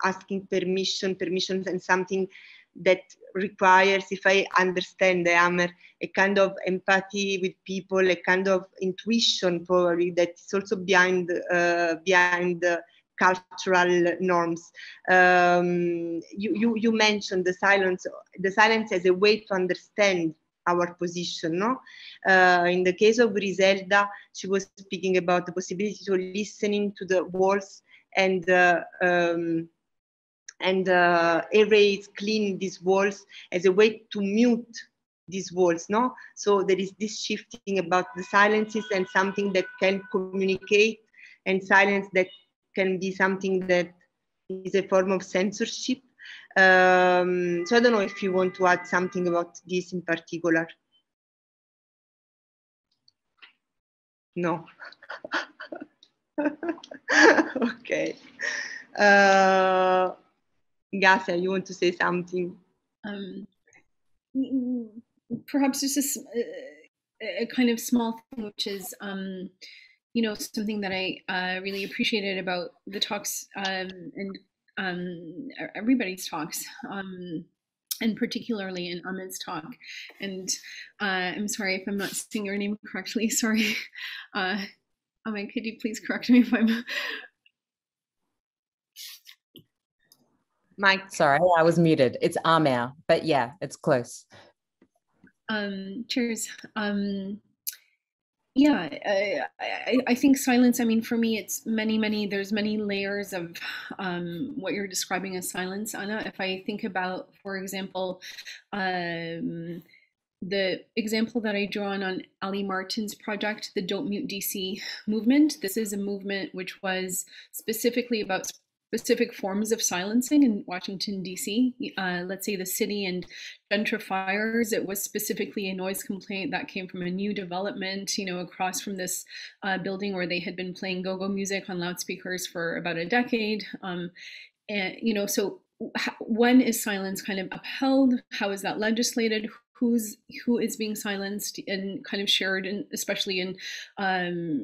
asking permissions, and something that requires, if I understand Amer, a kind of empathy with people, a kind of intuition probably that's also behind the cultural norms. You mentioned the silence as a way to understand our position, no? In the case of Griselda, she was speaking about the possibility to listening to the walls and erase, clean these walls as a way to mute these walls, no? So there is this shifting about the silences and something that can communicate, and silence that can be something that is a form of censorship. So I don't know if you want to add something about this in particular. No. Okay. Ghasia, you want to say something? Perhaps just a kind of small thing, which is, you know, something that I really appreciated about the talks and everybody's talks, and particularly in Amer's talk. And I'm sorry if I'm not saying your name correctly. Sorry. Amer, could you please correct me if I'm... Mike. Sorry, I was muted. It's Amer, but yeah, it's close. Cheers. Yeah, I think silence, I mean, for me, it's there's many layers of what you're describing as silence, Anna. If I think about, for example, the example that I draw on Ali Martin's project, the Don't Mute DC movement, this is a movement which was specifically about specific forms of silencing in Washington, D.C. Let's say the city and gentrifiers. It was specifically a noise complaint that came from a new development, you know, across from this building where they had been playing go-go music on loudspeakers for about a decade. And, you know, so when is silence kind of upheld? How is that legislated? Who is being silenced and kind of shared, and especially in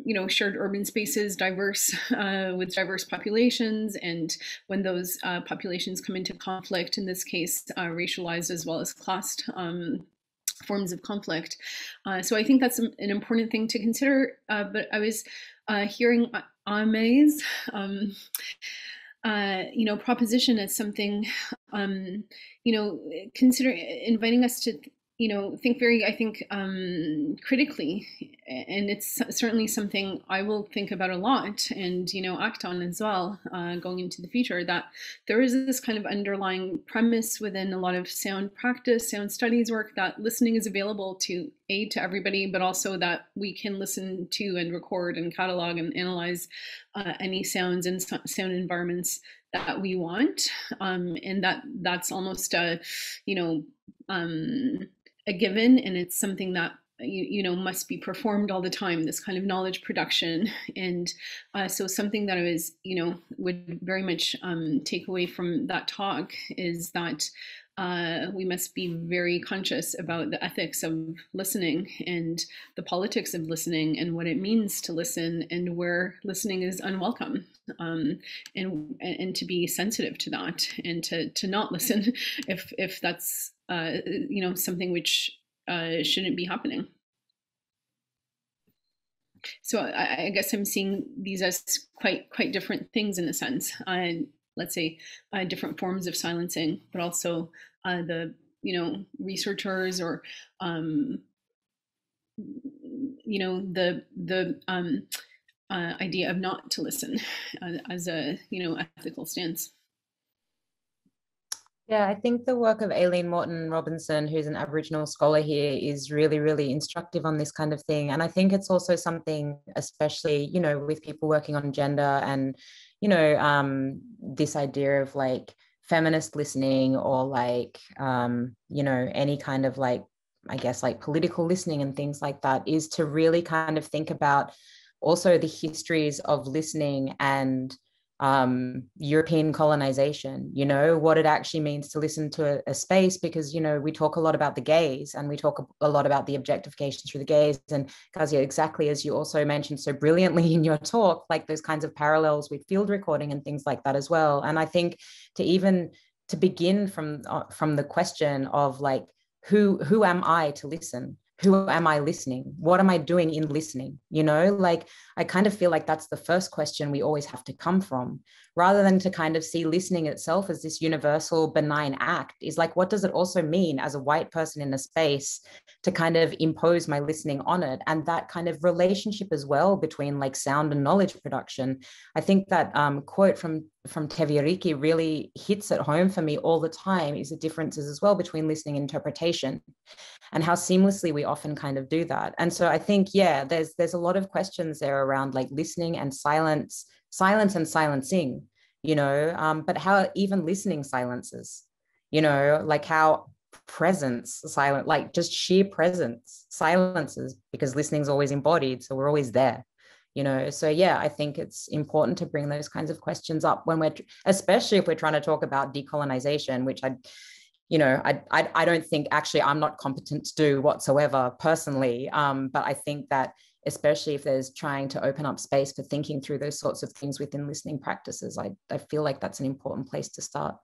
you know, shared urban spaces, diverse with diverse populations, and when those populations come into conflict, in this case racialized as well as classed forms of conflict. So I think that's an important thing to consider. But I was hearing Amer's you know, proposition as something, you know, consider inviting us to think very, I think, critically, and it's certainly something I will think about a lot and, act on as well, going into the future, that there is this kind of underlying premise within a lot of sound practice, sound studies work, that listening is available to everybody, but also that we can listen to and record and catalog and analyze any sounds and sound environments that we want, and that's almost a given, and it's something that must be performed all the time, this kind of knowledge production. And so something that I was would very much take away from that talk is that we must be very conscious about the ethics of listening and the politics of listening and what it means to listen and where listening is unwelcome, and to be sensitive to that and to not listen if that's something which shouldn't be happening. So I guess I'm seeing these as quite different things in a sense. Let's say different forms of silencing, but also the researchers or the idea of not to listen as a ethical stance. Yeah, I think the work of Aileen Morton Robinson, who's an Aboriginal scholar here, is really, really instructive on this kind of thing. And I think it's also something, especially, with people working on gender and, this idea of like feminist listening or like, any kind of like, I guess, like political listening and things like that, is to really kind of think about also the histories of listening and European colonization, what it actually means to listen to a space, because, we talk a lot about the gaze and we talk a lot about the objectification through the gaze. And Gazia, exactly as you also mentioned so brilliantly in your talk, like those kinds of parallels with field recording and things like that as well. And I think to begin from the question of like, who am I to listen? Who am I listening? What am I doing in listening? Like, I kind of feel like that's the first question we always have to come from, rather than to kind of see listening itself as this universal benign act, is like, what does it also mean as a white person in a space to kind of impose my listening on it? And that kind of relationship as well between like sound and knowledge production. I think that quote from Teviariki really hits at home for me all the time, is the differences as well between listening and interpretation, and how seamlessly we often kind of do that. And so I think, yeah, there's a lot of questions there around like listening and silence and silencing, but how even listening silences, like how presence silent, like just sheer presence silences, because listening is always embodied, so we're always there. So yeah, I think it's important to bring those kinds of questions up when especially if we're trying to talk about decolonization, which I don't think actually I'm not competent to do whatsoever personally. But I think that especially if there's trying to open up space for thinking through those sorts of things within listening practices, I feel like that's an important place to start.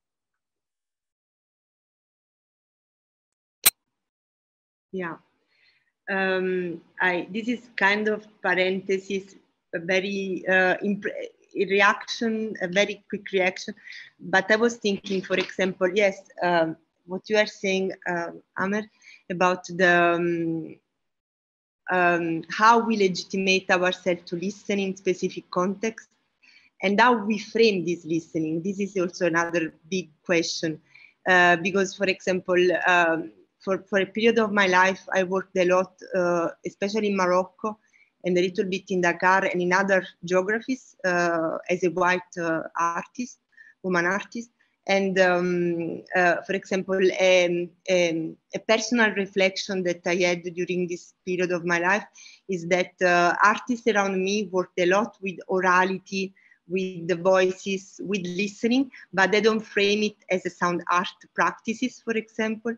Yeah. This is kind of parenthesis, a very reaction, a very quick reaction. But I was thinking, for example, yes, what you are saying, Amer, about the how we legitimate ourselves to listen in specific context, and how we frame this listening. This is also another big question, because, for example, for a period of my life, I worked a lot, especially in Morocco, and a little bit in Dakar and in other geographies as a white artist, woman artist. And for example, a personal reflection that I had during this period of my life is that artists around me worked a lot with orality, with the voices, with listening, but they don't frame it as a sound art practices, for example.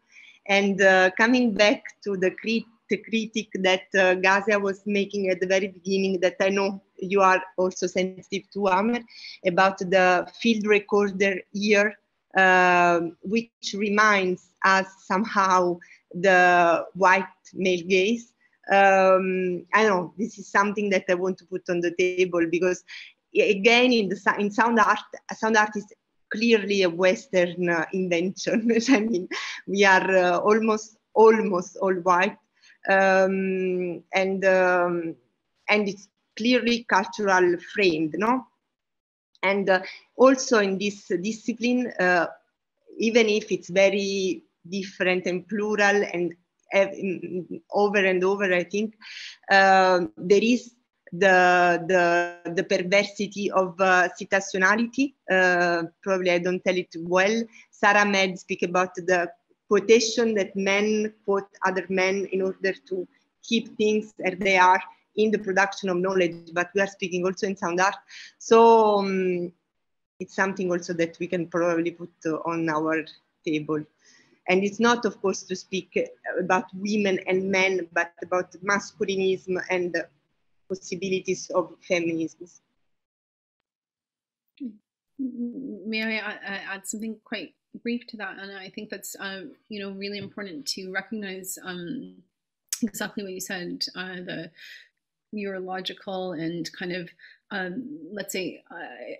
And coming back to the critique that Gazia was making at the very beginning, that I know you are also sensitive to, Amer, about the field recorder ear, which reminds us somehow the white male gaze. I know this is something that I want to put on the table, because again, in sound art is clearly a Western invention. I mean, we are almost almost all white, and it's clearly cultural framed, no? And also in this discipline, even if it's very different and plural and over and over, I think there is the perversity of citationality. Probably I don't tell it well. Sarah Med speak about the quotation that men quote other men in order to keep things as they are in the production of knowledge, but we are speaking also in sound art. So it's something also that we can probably put on our table. And it's not, of course, to speak about women and men, but about masculinism and the possibilities of feminism. May I add something quite brief to that, Anna? I think that's really important to recognize exactly what you said, the neurological and kind of, let's say,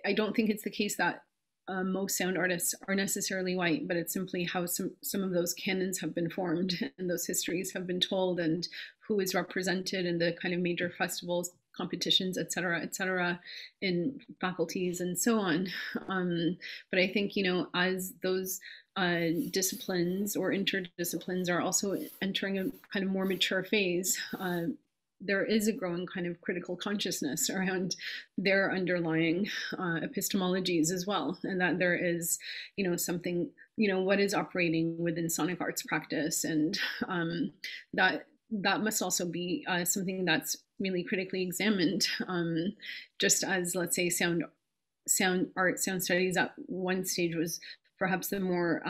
I don't think it's the case that most sound artists are necessarily white, but it's simply how some of those canons have been formed and those histories have been told, and who is represented in the kind of major festivals, competitions, et cetera, in faculties and so on. But I think, as those disciplines or interdisciplines are also entering a kind of more mature phase, there is a growing kind of critical consciousness around their underlying epistemologies as well, and that there is, something, what is operating within sonic arts practice, and that must also be something that's really critically examined, just as, let's say, sound art, sound studies at one stage was perhaps the more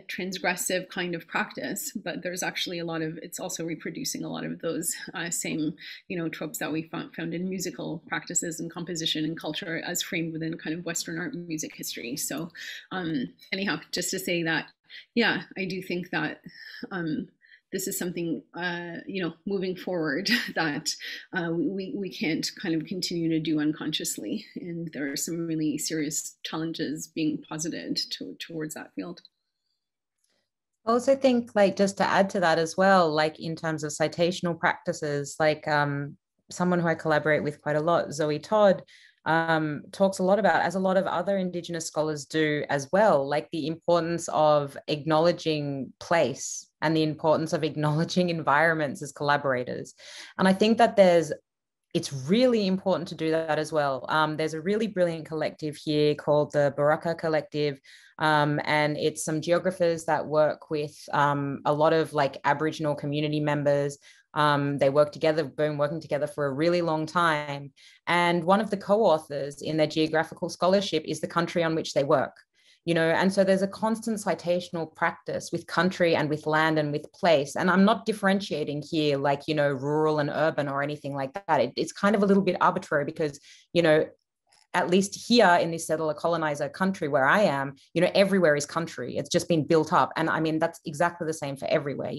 transgressive kind of practice, but there's actually it's also reproducing a lot of those same, tropes that we found in musical practices and composition and culture as framed within kind of Western art and music history. So anyhow, just to say that, yeah, I do think that this is something, moving forward that we can't kind of continue to do unconsciously. And there are some really serious challenges being posited towards that field. I also think, just to add to that as well, in terms of citational practices, someone who I collaborate with quite a lot, Zoe Todd, talks a lot about, as a lot of other Indigenous scholars do as well, the importance of acknowledging place and the importance of acknowledging environments as collaborators. And I think that it's really important to do that as well. There's a really brilliant collective here called the Baraka Collective, and it's some geographers that work with a lot of Aboriginal community members. They been working together for a really long time. And one of the co-authors in their geographical scholarship is the country on which they work. And so there's a constant citational practice with country and with land and with place. And I'm not differentiating here rural and urban or anything like that. It's kind of a little bit arbitrary because, at least here in this settler colonizer country where I am, everywhere is country. It's just been built up. And I mean, that's exactly the same for everywhere,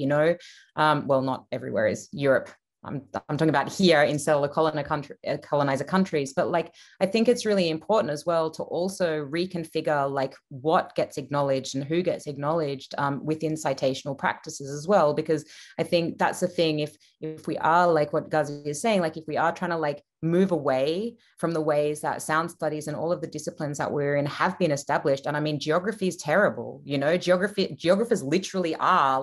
well, not everywhere is Europe. I'm talking about here in settler colonizer countries, but I think it's really important as well to also reconfigure what gets acknowledged and who gets acknowledged within citational practices as well, because I think that's the thing. If we are what Ghazi is saying, if we are trying to move away from the ways that sound studies and all of the disciplines that we're in have been established, and I mean, geography is terrible, geographers literally are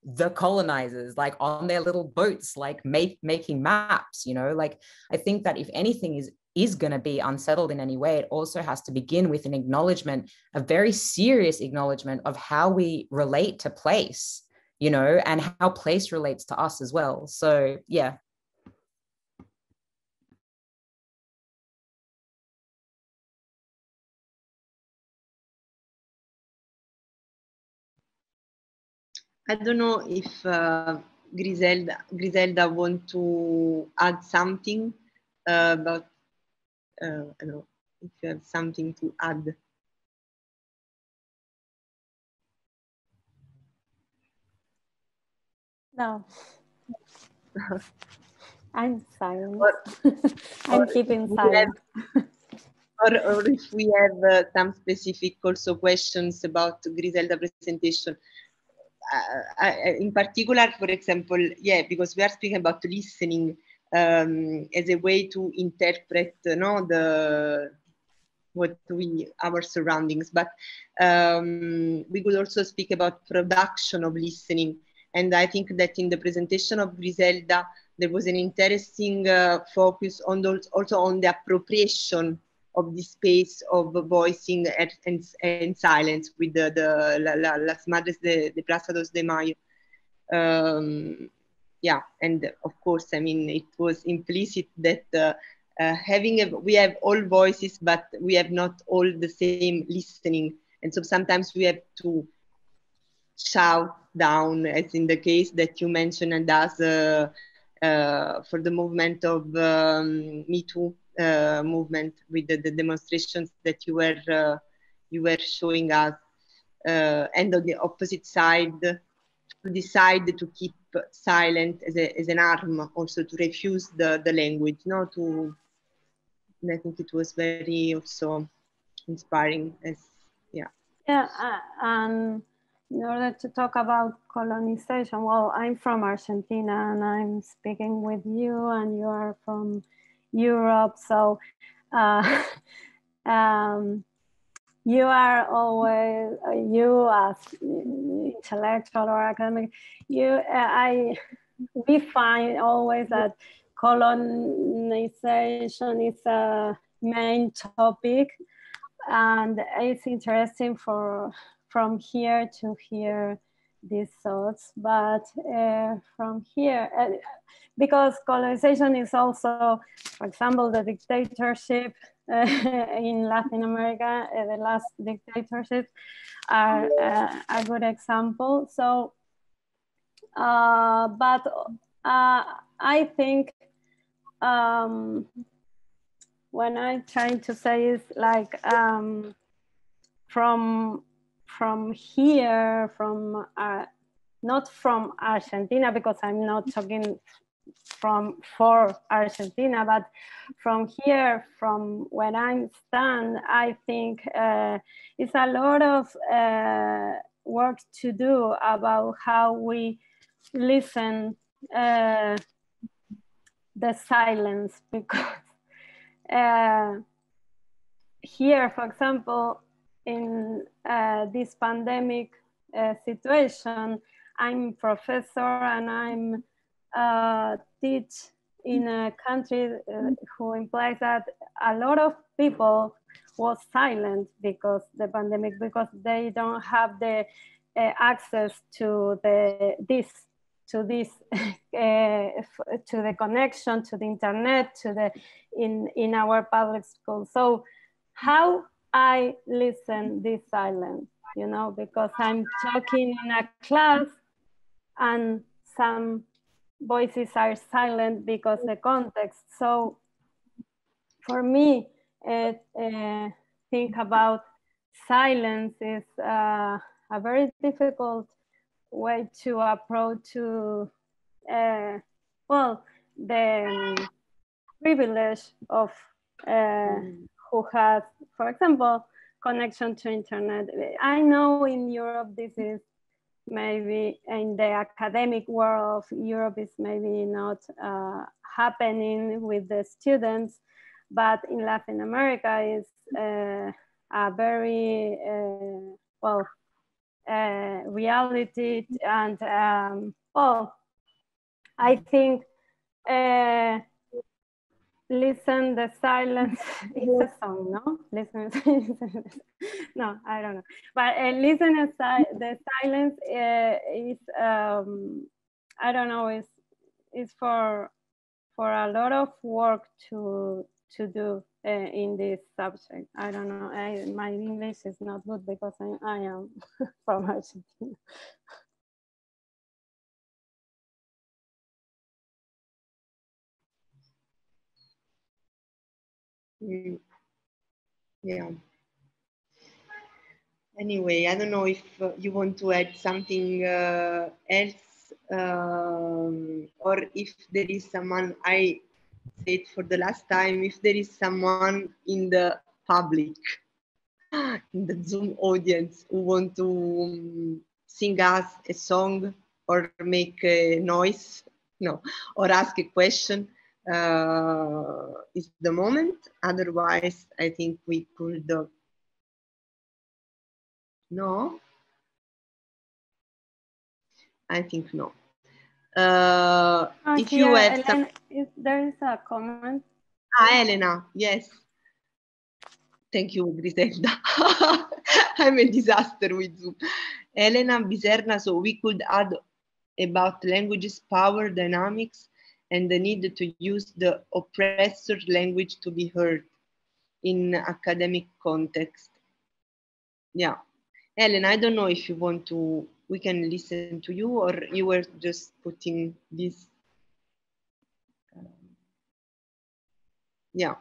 the colonizers, on their little boats, making maps, I think that if anything is going to be unsettled in any way, it also has to begin with an acknowledgement, a very serious acknowledgement of how we relate to place, and how place relates to us as well. So yeah. I don't know if Griselda want to add something, but I don't know if you have something to add. No. I'm silent. I'm keeping silent. Or if we have some specific also questions about Griselda presentation, in particular, for example, yeah, because we are speaking about listening as a way to interpret, our surroundings, but we could also speak about production of listening. And I think that in the presentation of Griselda, there was an interesting focus on those, also on the appropriation of the space of voicing and silence with Las Madres de Plaza 2 de Mayo. Yeah, and of course, I mean, it was implicit that we have all voices, but we have not all the same listening. And so sometimes we have to shout down, as in the case that you mentioned, and as for the movement of Me Too movement, with the demonstrations that you were showing us, and on the opposite side, to decide to keep silent as an arm, also to refuse the language, and I think it was very also inspiring. Yeah, and in order to talk about colonization, well, I'm from Argentina and I'm speaking with you, and you are from Europe, so you are always, you as intellectual or academic, we find always that colonization is a main topic, and it's interesting from here to hear these thoughts. But from here, because colonization is also, for example, the dictatorship in Latin America, the last dictatorships are a good example. So, but I think when I'm trying to say is like from here, from not from Argentina, because I'm not talking for Argentina, but from here, from where I stand, I think it's a lot of work to do about how we listen the silence, because here, for example, in this pandemic situation, I'm a professor and I'm teach in a country who implies that a lot of people was silent because the pandemic, because they don't have the access to this to the connection to the internet, in our public school. So how I listen this silence, because I'm talking in a class and some voices are silent because the context. So for me, think about silence is a very difficult way to approach to the privilege of who has, for example, connection to internet. I know in Europe this is maybe, in the academic world of Europe, is maybe not happening with the students, but in Latin America is a very reality. And I think listen the silence is a song, no? Listen, no, I don't know. But listen the silence is I don't know, is for a lot of work to do in this subject. I don't know. My English is not good because I am from Argentina. Yeah. Anyway, I don't know if you want to add something else, or if there is someone, I said for the last time, if there is someone in the public, in the Zoom audience, who want to sing us a song or make a noise, no, or ask a question, is the moment. Otherwise, I think we could, no? I think no. If you have Elena, there is a comment. Elena, yes. Thank you, Griselda. I'm a disaster with Zoom. Elena Biserna, so we could add about languages, power dynamics, and the need to use the oppressor language to be heard in academic context. Yeah. Elena, I don't know if you want to, we can listen to you, or you were just putting this. Yeah.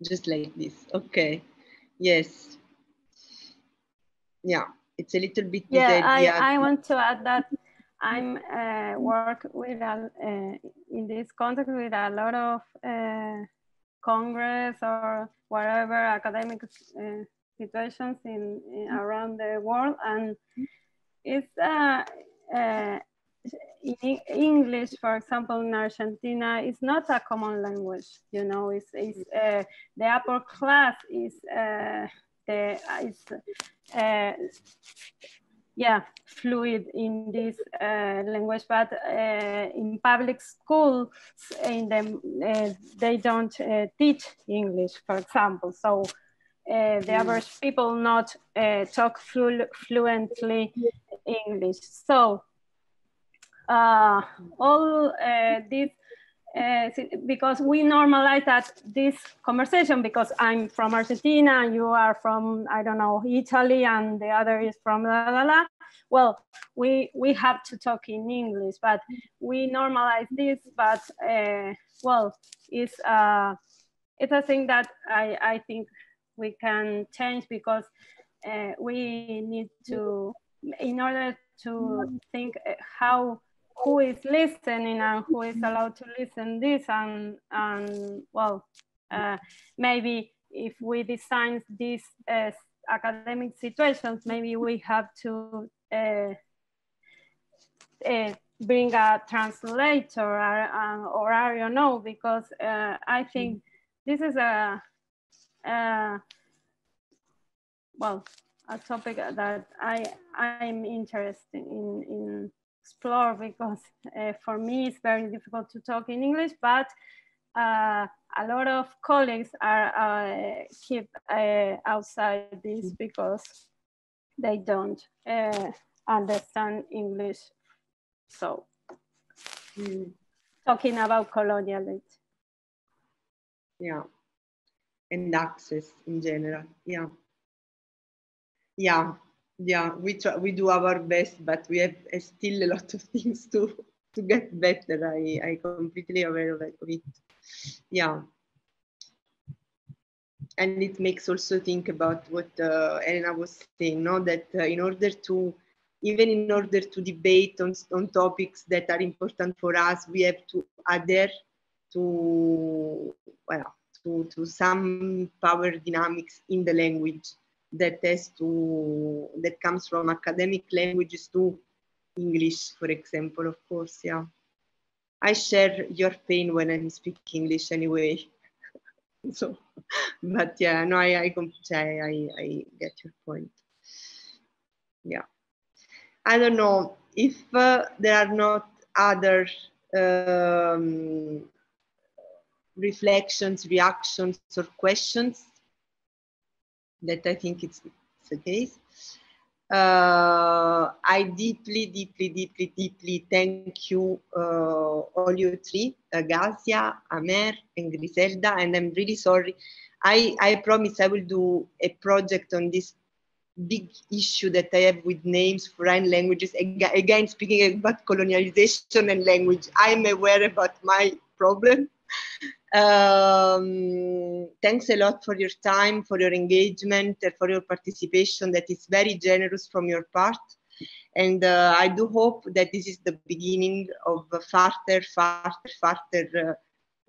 Just like this. Okay. Yes. Yeah. It's a little bit this idea. I want to add that I'm work with in this context with a lot of Congress or whatever academic situations in around the world, and it's in English, for example, in Argentina, is not a common language. You know, it's the upper class is fluid in this language, but in public schools, in them they don't teach English, for example. So the average people not talk fluently English. So all this, because we normalize that this conversation, because I'm from Argentina and you are from, I don't know, Italy, and the other is from la la la. Well, we have to talk in English, but we normalize this. But well, it's a thing that I think we can change, because we need to, in order to think who is listening and who is allowed to listen this, and well, maybe if we design these academic situations, maybe we have to bring a translator or I don't know, because I think this is a topic that I'm interested in explore, because for me it's very difficult to talk in English, but a lot of colleagues are keep outside this because they don't understand English. So talking about colonialism. Yeah, and access in general. Yeah, we do our best, but we have still a lot of things to get better. I completely aware of it. Yeah, and it makes also think about what Elena was saying, no? That in order to debate on topics that are important for us, we have to adhere to some power dynamics in the language that comes from academic languages to English, for example, of course. Yeah, I share your pain when I speak English anyway. So, but yeah, no, I get your point. Yeah, I don't know if there are not other reflections, reactions, or questions. That I think it's the case. I deeply thank you, all you three, Gazia, Amer, and Griselda, and I'm really sorry. I promise I will do a project on this big issue that I have with names, foreign languages. Again, speaking about colonialization and language, I'm aware about my problem. Thanks a lot for your time, for your engagement, for your participation. That is very generous from your part. And I do hope that this is the beginning of further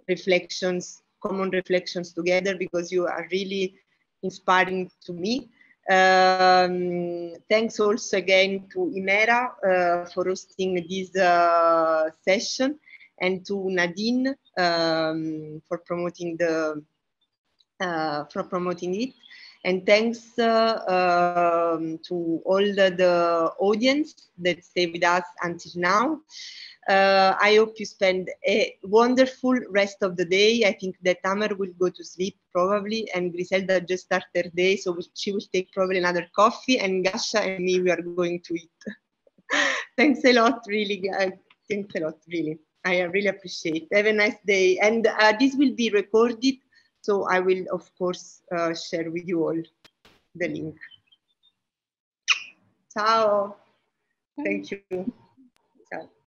reflections, common reflections together, because you are really inspiring to me. Thanks also again to Imera for hosting this session, and to Nadine for promoting it. And thanks to all the audience that stayed with us until now. I hope you spend a wonderful rest of the day. I think that Tamer will go to sleep probably, and Griselda just started her day, so she will take probably another coffee, and Gasha and me, we are going to eat. Thanks a lot, really. Thanks a lot, really. I really appreciate it. Have a nice day. And this will be recorded, so I will, of course, share with you all the link. Ciao. Thank you.